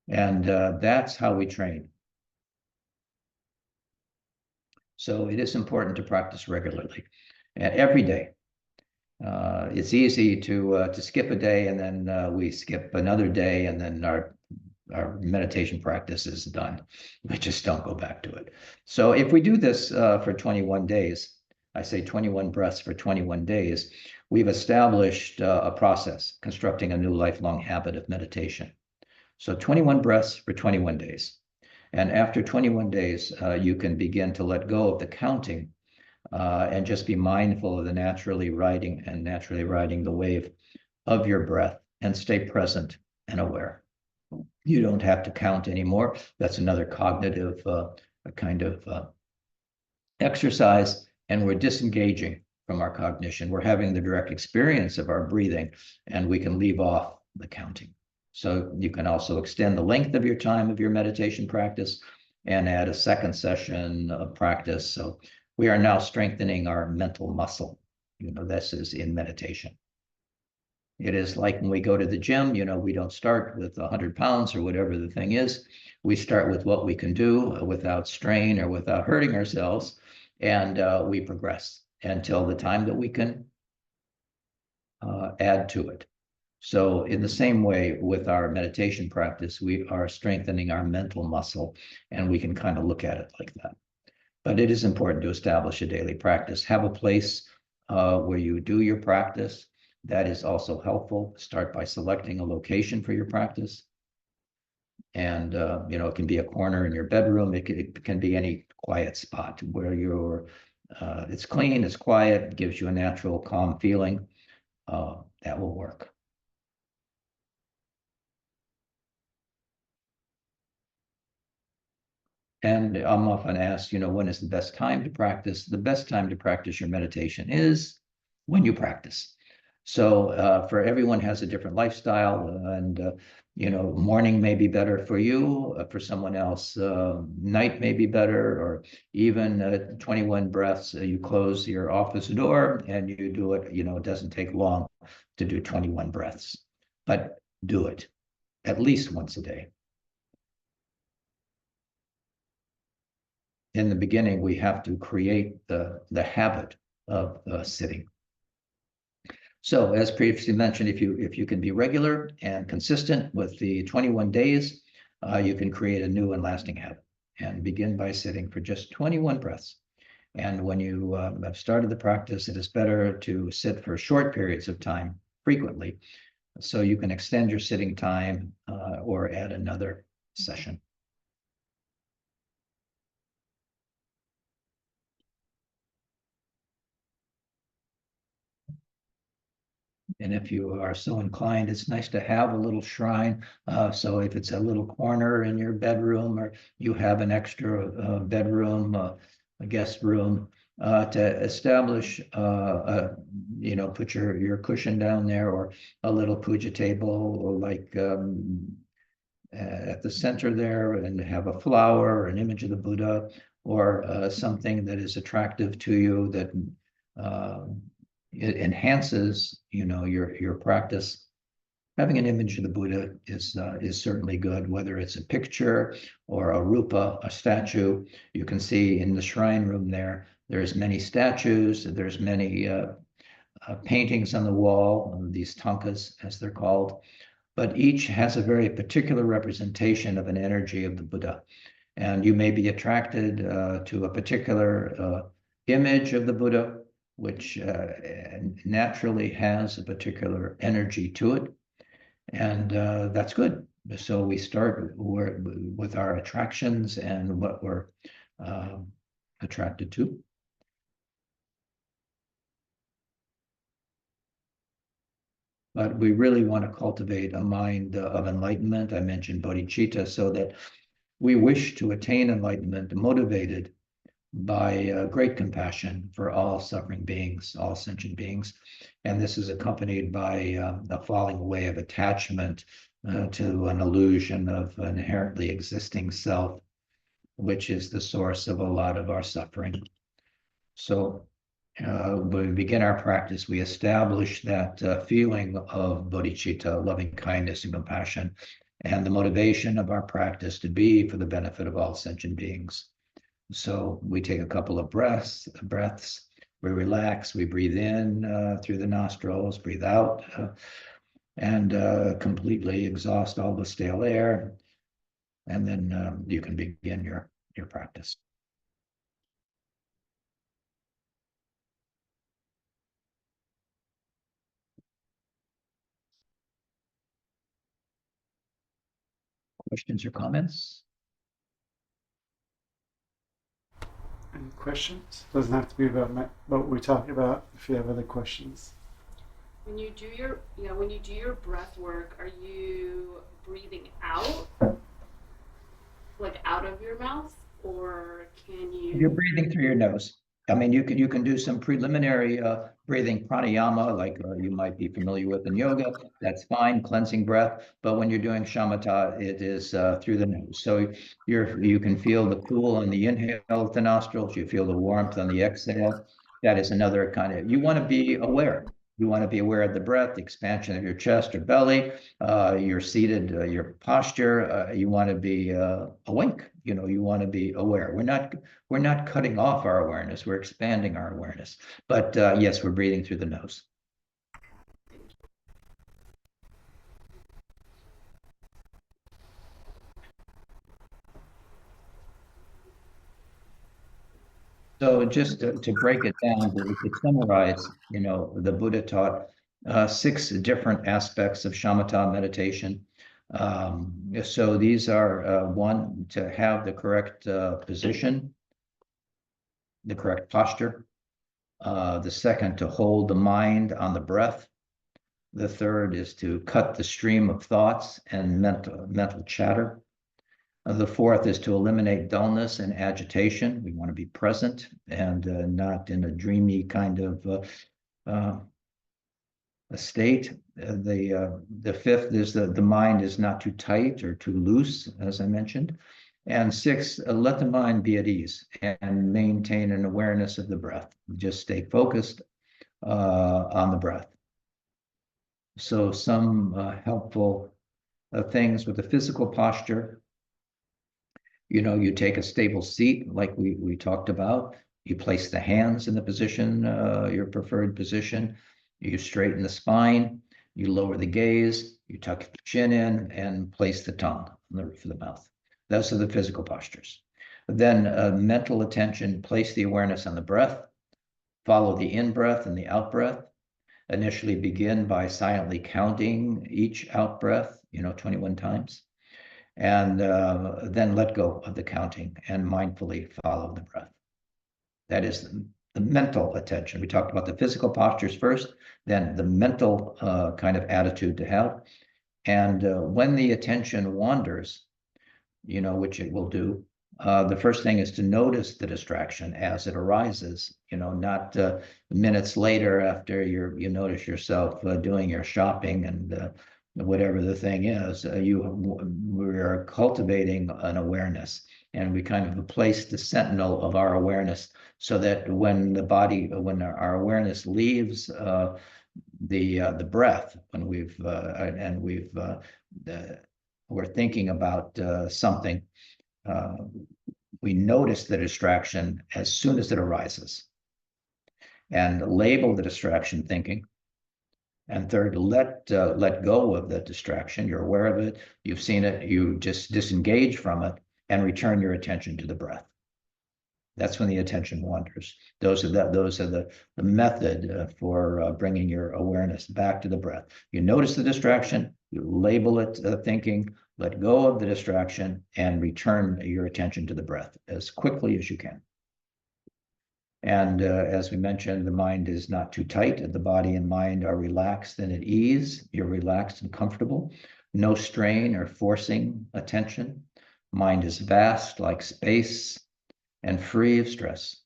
And that's how we train. So it is important to practice regularly and every day. It's easy to skip a day and then we skip another day and then our our meditation practice is done. We just don't go back to it. So if we do this for 21 days, I say 21 breaths for 21 days, we've established a process, constructing a new lifelong habit of meditation. So 21 breaths for 21 days. And after 21 days, you can begin to let go of the counting and just be mindful of the naturally riding the wave of your breath and stay present and aware. You don't have to count anymore. That's another cognitive kind of exercise, and we're disengaging from our cognition. We're having the direct experience of our breathing, and we can leave off the counting. So you can also extend the length of your time of your meditation practice and add a second session of practice. So we are now strengthening our mental muscle. This is in meditation. It is like when we go to the gym, we don't start with 100 pounds or whatever the thing is. We start with what we can do without strain or without hurting ourselves. And we progress until the time that we can add to it. So in the same way with our meditation practice, we are strengthening our mental muscle, and we can kind of look at it like that. But it is important to establish a daily practice. Have a place where you do your practice. That is also helpful. Start by selecting a location for your practice. And, it can be a corner in your bedroom. It can be any quiet spot where it's clean, it's quiet, gives you a natural calm feeling. That will work. And I'm often asked, when is the best time to practice? The best time to practice your meditation is when you practice. So for everyone has a different lifestyle, and morning may be better for you. For someone else, night may be better, or even 21 breaths. You close your office door and you do it. It doesn't take long to do 21 breaths, but do it at least once a day. In the beginning, we have to create the habit of sitting. So as previously mentioned, if you can be regular and consistent with the 21 days, you can create a new and lasting habit, and begin by sitting for just 21 breaths. And when you have started the practice, it is better to sit for short periods of time frequently, so you can extend your sitting time or add another session. And if you are so inclined, it's nice to have a little shrine. So if it's a little corner in your bedroom, or you have an extra bedroom, a guest room, to establish, put your cushion down there, or a little puja table, or like at the center there, and have a flower or an image of the Buddha, or something that is attractive to you, that it enhances, your practice. Having an image of the Buddha is certainly good, whether it's a picture or a rupa, a statue. You can see in the shrine room there's many statues, there's many paintings on the wall, these tankas as they're called, but each has a very particular representation of an energy of the Buddha. And you may be attracted to a particular image of the Buddha, which naturally has a particular energy to it. And that's good. So we start with our attractions and what we're attracted to. But we really want to cultivate a mind of enlightenment. I mentioned bodhicitta, so that we wish to attain enlightenment, motivated by great compassion for all suffering beings, all sentient beings. And this is accompanied by a falling away of attachment to an illusion of an inherently existing self, which is the source of a lot of our suffering. So when we begin our practice, we establish that feeling of bodhicitta, loving kindness and compassion, and the motivation of our practice to be for the benefit of all sentient beings. So we take a couple of breaths, we relax, we breathe in through the nostrils, breathe out, and completely exhaust all the stale air. and then you can begin your practice. Questions or comments? Any questions? Doesn't have to be about what we're talking about. If you have other questions. When you do your breath work, are you breathing out, like out of your mouth, or can you? You're breathing through your nose. I mean, you can do some preliminary breathing pranayama, like you might be familiar with in yoga. That's fine, cleansing breath. But when you're doing shamatha, it is through the nose. So you can feel the cool on the inhale with the nostrils. You feel the warmth on the exhale. That is another kind of. You want to be aware. You want to be aware of the breath, the expansion of your chest or belly, your seated, your posture. You want to be awake. You want to be aware. We're not cutting off our awareness. We're expanding our awareness. But yes, we're breathing through the nose. So just to break it down, to summarize, the Buddha taught 6 different aspects of shamatha meditation. So these are 1, to have the correct position, the correct posture. The 2nd, to hold the mind on the breath. The 3rd is to cut the stream of thoughts and mental chatter. The 4th is to eliminate dullness and agitation. We want to be present and not in a dreamy kind of a state. The 5th is that the mind is not too tight or too loose, as I mentioned. And 6, let the mind be at ease and maintain an awareness of the breath. Just stay focused on the breath. So some helpful things with the physical posture. You take a stable seat like we talked about. You place the hands in the position, your preferred position. You straighten the spine. You lower the gaze. You tuck the chin in and place the tongue on the roof of the mouth. Those are the physical postures. Then mental attention, place the awareness on the breath. Follow the in-breath and the out-breath. Initially begin by silently counting each out-breath, 21 times. And then let go of the counting and mindfully follow the breath. That is the mental attention. We talked about the physical postures first, then the mental kind of attitude to have. And when the attention wanders, which it will do, the first thing is to notice the distraction as it arises, not minutes later after you notice yourself doing your shopping and whatever the thing is, we're cultivating an awareness, and we kind of place the sentinel of our awareness so that when our awareness leaves the breath, when we're thinking about something, we notice the distraction as soon as it arises, and label the distraction thinking. And 3rd, let go of the distraction. You're aware of it. You've seen it. You just disengage from it and return your attention to the breath. That's when the attention wanders. Those are the method for bringing your awareness back to the breath. You notice the distraction. You label it thinking. Let go of the distraction and return your attention to the breath as quickly as you can. And as we mentioned, the mind is not too tight. The body and mind are relaxed and at ease. You're relaxed and comfortable. No strain or forcing attention. Mind is vast like space and free of stress.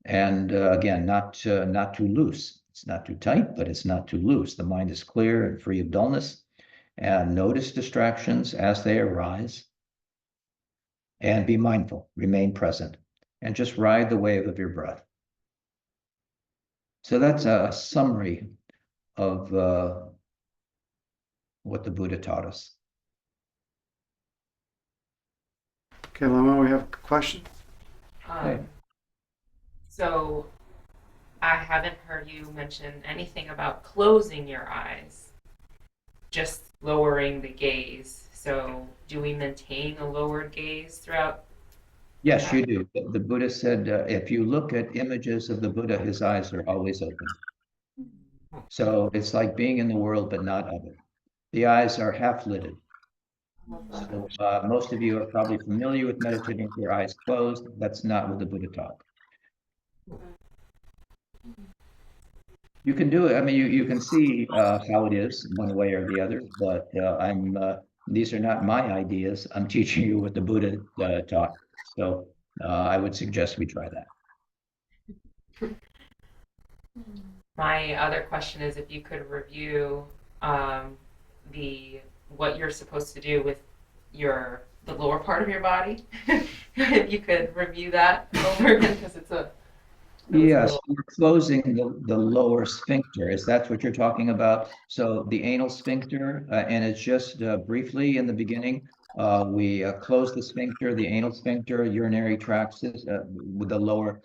And again, not too loose. It's not too tight, but it's not too loose. The mind is clear and free of dullness. And notice distractions as they arise. And be mindful. Remain present. And just ride the wave of your breath. So that's a summary of what the Buddha taught us. Okay, Lama, we have a question. Okay. So I haven't heard you mention anything about closing your eyes, just lowering the gaze. So, do we maintain a lowered gaze throughout? Yes, you do. The Buddha said, if you look at images of the Buddha, his eyes are always open. So it's like being in the world, but not of it. The eyes are half lidded. So most of you are probably familiar with meditating with your eyes closed. That's not what the Buddha taught. You can do it. I mean, you can see how it is one way or the other, but these are not my ideas. I'm teaching you what the Buddha taught. So I would suggest we try that. My other question is if you could review the what you're supposed to do with the lower part of your body. If you could review that over again, because it was Yes, little- we're closing the lower sphincter. Is that what you're talking about? So the anal sphincter, and it's just briefly in the beginning, we close the sphincter, the anal sphincter, urinary tracts, with the lower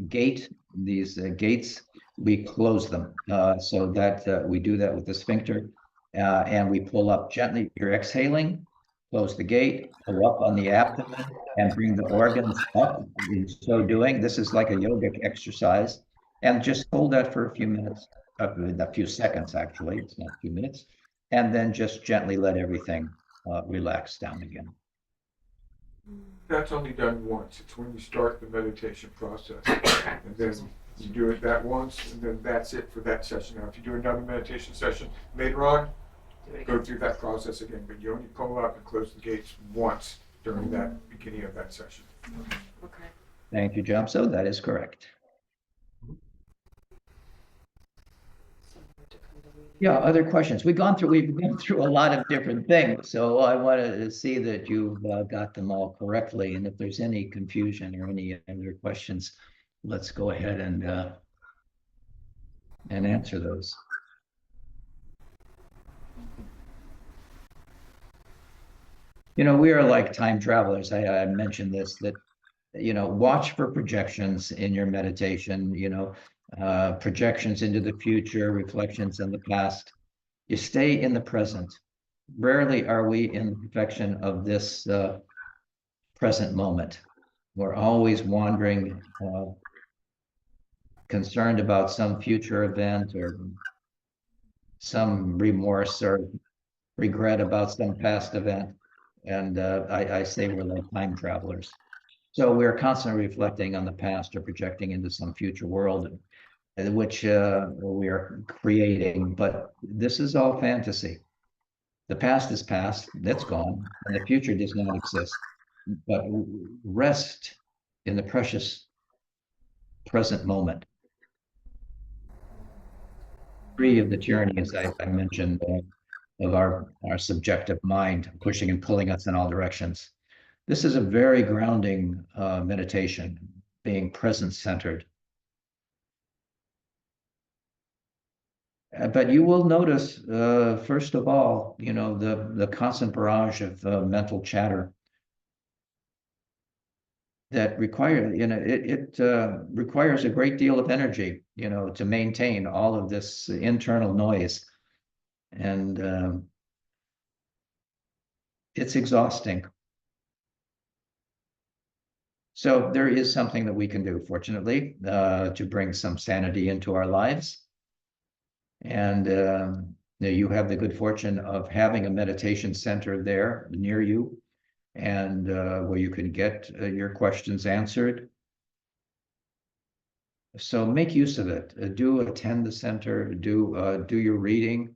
gate, these gates, we close them. So that we do that with the sphincter, and we pull up gently. You're exhaling, close the gate, pull up on the abdomen, and bring the organs up. In so doing, this is like a yogic exercise, and just hold that for a few minutes, a few seconds actually, it's not a few minutes, and then just gently let everything relax down again. That's only done once. It's when you start the meditation process. Okay. And then you do it that once, and then that's it for that session. Now, if you do another meditation session later on, Do it go again. through that process again. But you only pull up and close the gates once during that beginning of that session. Okay. Thank you, John. So that is correct. Yeah, other questions? We've gone through a lot of different things, so I wanted to see that you've got them all correctly. And if there's any confusion or any other questions, let's go ahead and answer those. You know, we are like time travelers. I mentioned this, that, you know, watch for projections in your meditation, you know, projections into the future, reflections in the past. You stay in the present. Rarely are we in the perfection of this present moment. We're always wandering, concerned about some future event or some remorse or regret about some past event. And I say we're like time travelers. So we're constantly reflecting on the past or projecting into some future world, which we are creating. But this is all fantasy. The past is past, that's gone, and the future does not exist. But rest in the precious present moment, free of the tyranny, as I mentioned, of our subjective mind pushing and pulling us in all directions. This is a very grounding meditation, being present-centered. But you will notice, first of all, you know, the constant barrage of mental chatter that require, you know, it requires a great deal of energy, you know, to maintain all of this internal noise. And it's exhausting. So there is something that we can do, fortunately, to bring some sanity into our lives. And you have the good fortune of having a meditation center there near you, and where you can get your questions answered. So make use of it. Do attend the center. Do your reading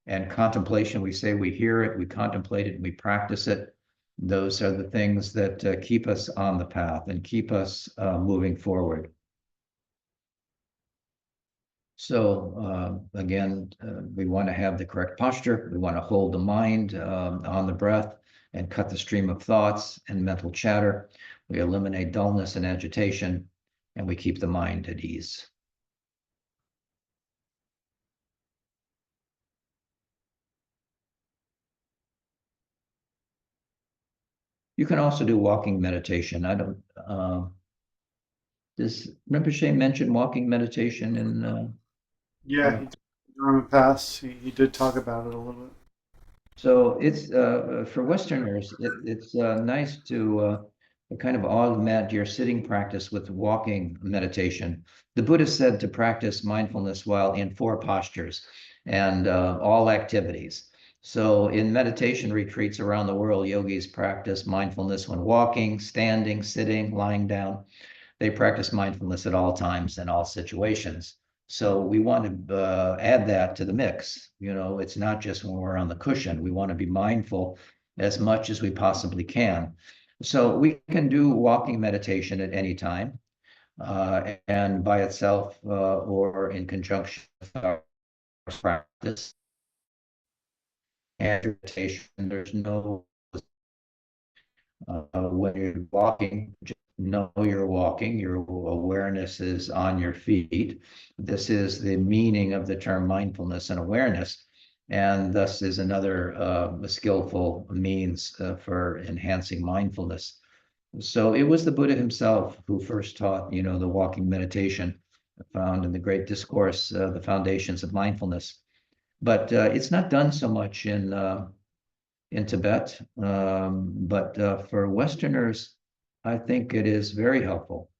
and contemplation. We say we hear it, we contemplate it, and we practice it. Those are the things that keep us on the path and keep us moving forward. So again, we want to have the correct posture. We want to hold the mind on the breath and cut the stream of thoughts and mental chatter. We eliminate dullness and agitation, and we keep the mind at ease. You can also do walking meditation. I don't, does Rinpoche mention walking meditation in? Yeah, he did Dharma Pass. He did talk about it a little bit. So it's for Westerners, it's nice to kind of augment your sitting practice with walking meditation. The Buddha said to practice mindfulness while in 4 postures and all activities. So in meditation retreats around the world, yogis practice mindfulness when walking, standing, sitting, lying down. They practice mindfulness at all times and all situations. So we want to add that to the mix. It's not just when we're on the cushion. We want to be mindful as much as we possibly can. So we can do walking meditation at any time, and by itself or in conjunction with our practice. And meditation, there's no when you're walking, just know you're walking. Your awareness is on your feet. This is the meaning of the term mindfulness and awareness, and thus is another skillful means for enhancing mindfulness. So it was the Buddha himself who first taught, the walking meditation, found in the Great Discourse, the foundations of mindfulness. But it's not done so much in Tibet. But for Westerners, I think it is very helpful.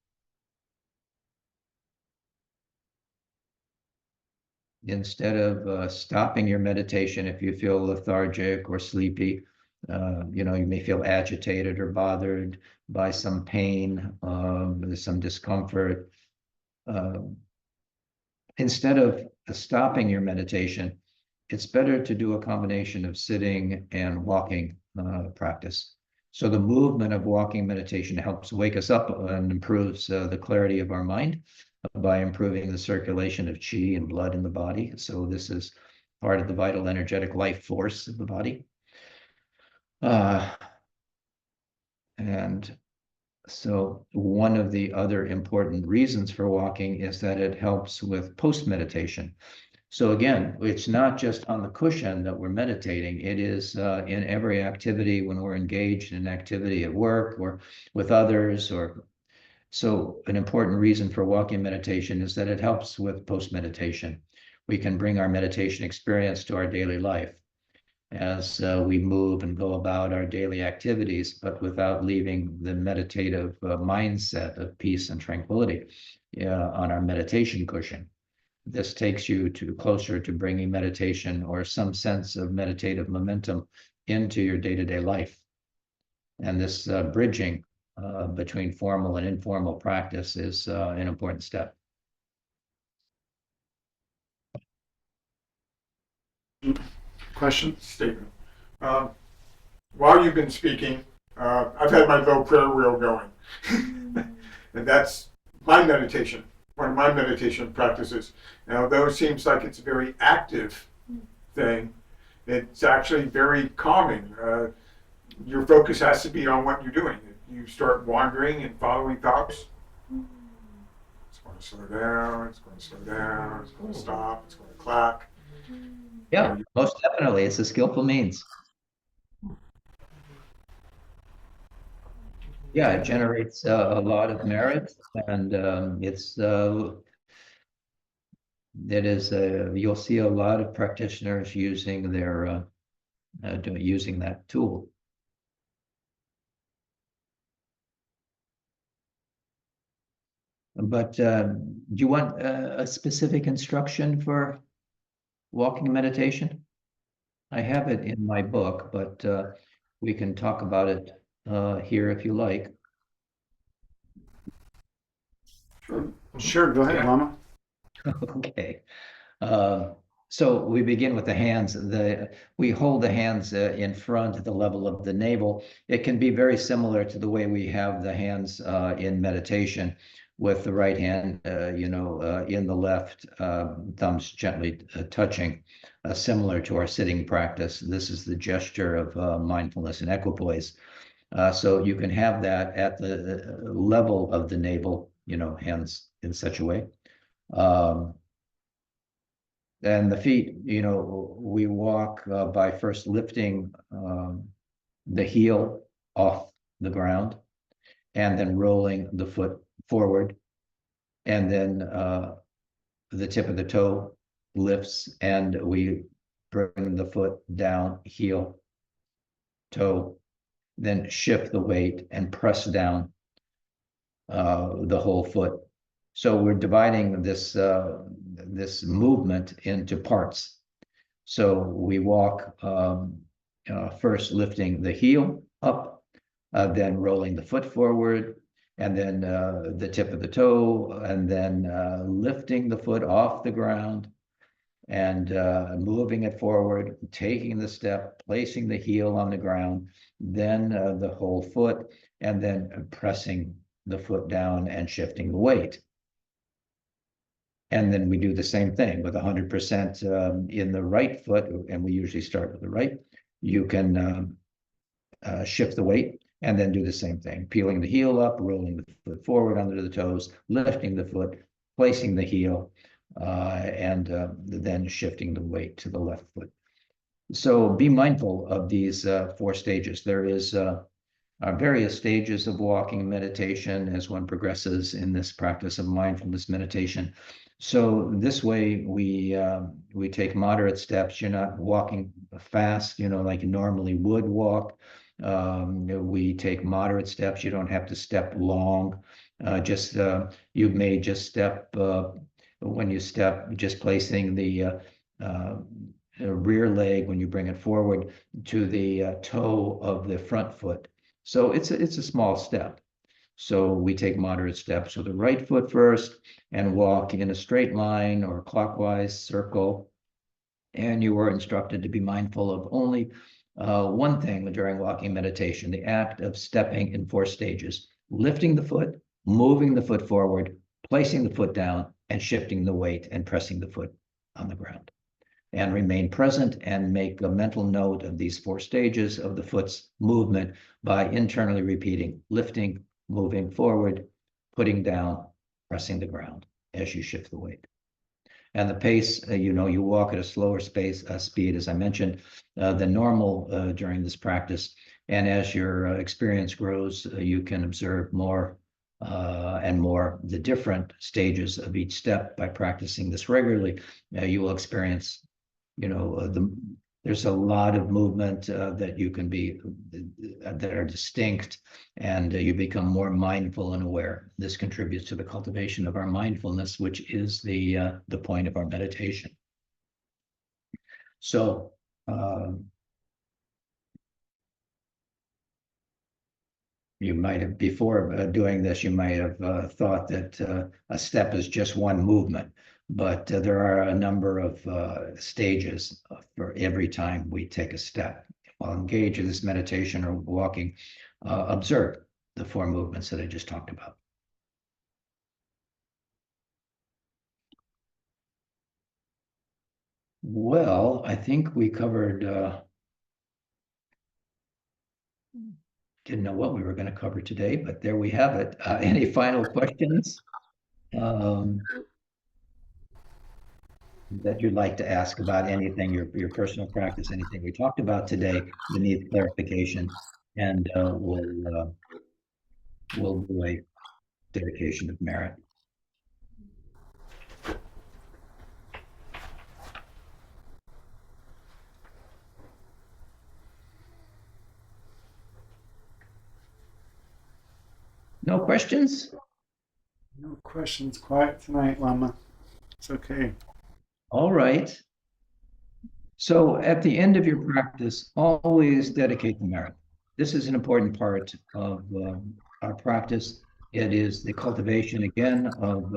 Instead of stopping your meditation if you feel lethargic or sleepy, you may feel agitated or bothered by some pain, some discomfort. Instead of stopping your meditation, it's better to do a combination of sitting and walking practice. So the movement of walking meditation helps wake us up and improves the clarity of our mind by improving the circulation of qi and blood in the body. So this is part of the vital energetic life force of the body. And so one of the other important reasons for walking is that it helps with post-meditation. So again, it's not just on the cushion that we're meditating. It is in every activity when we're engaged in activity at work or with others. So an important reason for walking meditation is that it helps with post-meditation. We can bring our meditation experience to our daily life as we move and go about our daily activities, but without leaving the meditative mindset of peace and tranquility on our meditation cushion. This takes you closer to bringing meditation or some sense of meditative momentum into your day-to-day life. And this bridging between formal and informal practice is an important step. Question? Statement. While you've been speaking, I've had my little prayer wheel going. And that's my meditation, one of my meditation practices. And although it seems like it's a very active thing, it's actually very calming. Your focus has to be on what you're doing. If you start wandering and following thoughts, it's going to slow down, it's going to slow down, it's going to stop, it's going to clap. Yeah, most definitely. It's a skillful means. Yeah, it generates a lot of merit, and you'll see a lot of practitioners using using that tool. But do you want a specific instruction for walking meditation? I have it in my book, but we can talk about it here if you like. Sure, go ahead, Yeah. Lama. Okay. So we begin with the hands. We hold the hands in front at the level of the navel. It can be very similar to the way we have the hands in meditation, with the right hand, in the left, thumbs gently touching, similar to our sitting practice. This is the gesture of mindfulness and equipoise. So you can have that at the level of the navel, hands in such a way. And the feet, we walk by first lifting the heel off the ground and then rolling the foot forward. And then the tip of the toe lifts and we bring the foot down, heel, toe, then shift the weight and press down the whole foot. So we're dividing this movement into parts. So we walk first lifting the heel up, then rolling the foot forward, and then the tip of the toe, and then lifting the foot off the ground and moving it forward, taking the step, placing the heel on the ground, then the whole foot, and then pressing the foot down and shifting the weight. And then we do the same thing with 100% in the right foot, and we usually start with the right. You can shift the weight and then do the same thing, peeling the heel up, rolling the foot forward under the toes, lifting the foot, placing the heel, and then shifting the weight to the left foot. So be mindful of these 4 stages. There is various stages of walking meditation as one progresses in this practice of mindfulness meditation. So this way we take moderate steps. You're not walking fast, like you normally would walk. We take moderate steps. You don't have to step long. You may just step when you step, just placing the rear leg when you bring it forward to the toe of the front foot. So it's a small step. So we take moderate steps with the right foot first and walk in a straight line or clockwise circle. And you are instructed to be mindful of only one thing during walking meditation, the act of stepping in 4 stages: lifting the foot, moving the foot forward, placing the foot down, and shifting the weight and pressing the foot on the ground. And remain present and make a mental note of these 4 stages of the foot's movement by internally repeating: lifting, moving forward, putting down, pressing the ground as you shift the weight. And the pace, you walk at a slower speed, as I mentioned, than normal during this practice. And as your experience grows, you can observe more and more the different stages of each step. By practicing this regularly, you will experience, there's a lot of movement that you can be, that are distinct, and you become more mindful and aware. This contributes to the cultivation of our mindfulness, which is the point of our meditation. So, you might have, before doing this, you might have thought that a step is just one movement, but there are a number of stages for every time we take a step. While engaged in this meditation or walking, observe the 4 movements that I just talked about. Well, I think we covered, didn't know what we were going to cover today, but there we have it. Any final questions that you'd like to ask about anything, your personal practice, anything we talked about today that needs clarification, and we'll do a dedication of merit. No questions? No questions. Quiet tonight, Lama. It's okay. All right. So at the end of your practice, always dedicate the merit. This is an important part of our practice. It is the cultivation, again, of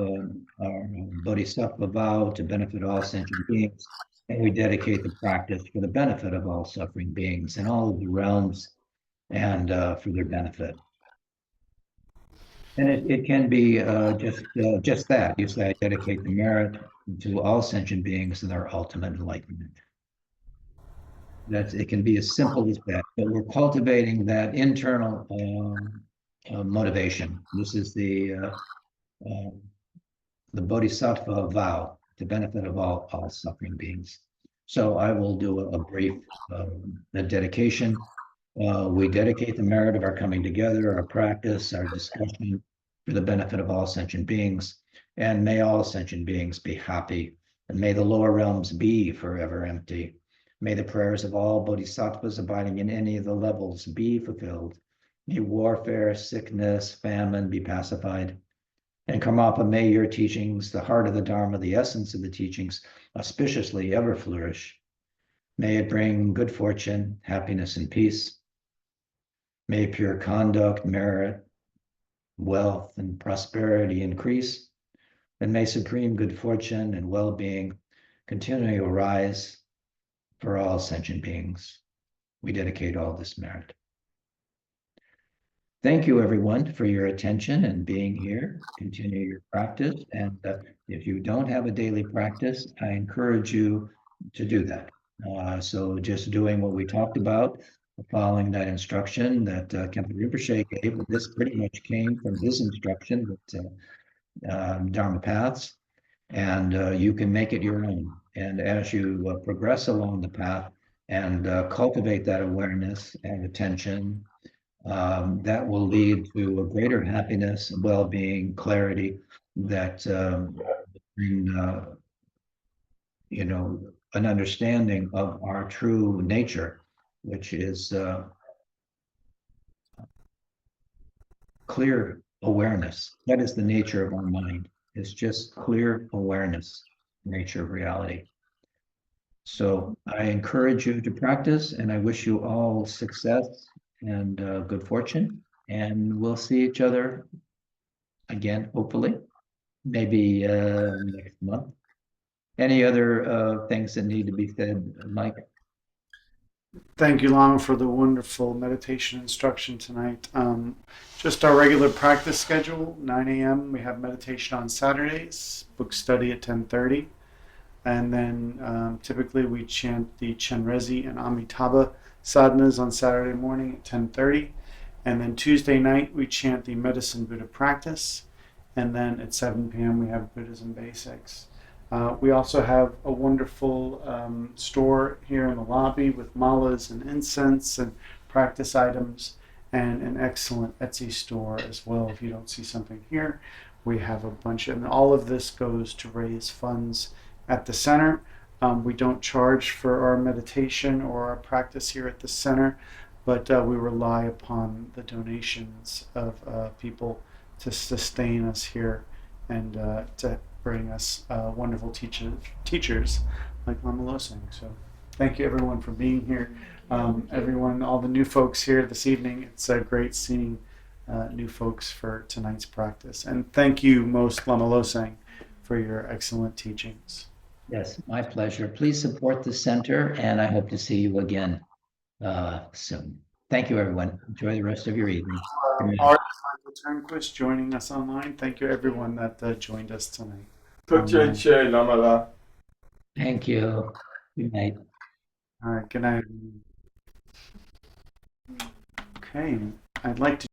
our bodhisattva vow to benefit all sentient beings. And we dedicate the practice for the benefit of all suffering beings in all of the realms and for their benefit. And it can be just that. You say, I dedicate the merit to all sentient beings and their ultimate enlightenment. It can be as simple as that, but we're cultivating that internal motivation. This is the bodhisattva vow to benefit of all suffering beings. So I will do a brief dedication. We dedicate the merit of our coming together, our practice, our discussion for the benefit of all sentient beings. And may all sentient beings be happy, and may the lower realms be forever empty. May the prayers of all bodhisattvas abiding in any of the levels be fulfilled. May warfare, sickness, famine be pacified. And Karmapa, may your teachings, the heart of the Dharma, the essence of the teachings, auspiciously ever flourish. May it bring good fortune, happiness, and peace. May pure conduct, merit, wealth, and prosperity increase. And may supreme good fortune and well-being continually arise for all sentient beings. We dedicate all this merit. Thank you, everyone, for your attention and being here. Continue your practice. And if you don't have a daily practice, I encourage you to do that. So just doing what we talked about, following that instruction that Khenpo Rinpoche gave, this pretty much came from his instruction that Dharma paths, and you can make it your own. And as you progress along the path and cultivate that awareness and attention, that will lead to a greater happiness, well-being, clarity that bring, an understanding of our true nature, which is clear awareness. That is the nature of our mind. It's just clear awareness, nature of reality. So I encourage you to practice, and I wish you all success and good fortune. And we'll see each other again, hopefully, maybe next month. Any other things that need to be said, Mike? Thank you, Lama, for the wonderful meditation instruction tonight. Just our regular practice schedule, 9 a.m. We have meditation on Saturdays, book study at 10:30. And then typically we chant the Chenrezi and Amitabha sadhanas on Saturday morning at 10:30. And then Tuesday night we chant the Medicine Buddha practice. And then at 7 p.m. we have Buddhism Basics. We also have a wonderful store here in the lobby with malas and incense and practice items, and an excellent Etsy store as well. If you don't see something here, we have a bunch, and all of this goes to raise funds at the center. We don't charge for our meditation or our practice here at the center, but we rely upon the donations of people to sustain us here and to bring us wonderful teachers like Lama Losang. So thank you everyone for being here. Everyone, all the new folks here this evening, it's great seeing new folks for tonight's practice. And thank you most, Lama Losang, for your excellent teachings. Yes, my pleasure. Please support the center, and I hope to see you again soon. Thank you, everyone. Enjoy the rest of your evening. Art Turnquist joining us online. Thank you everyone that joined us tonight. Toche Lamala. Thank you. Good night. All right, good night. Okay, I'd like to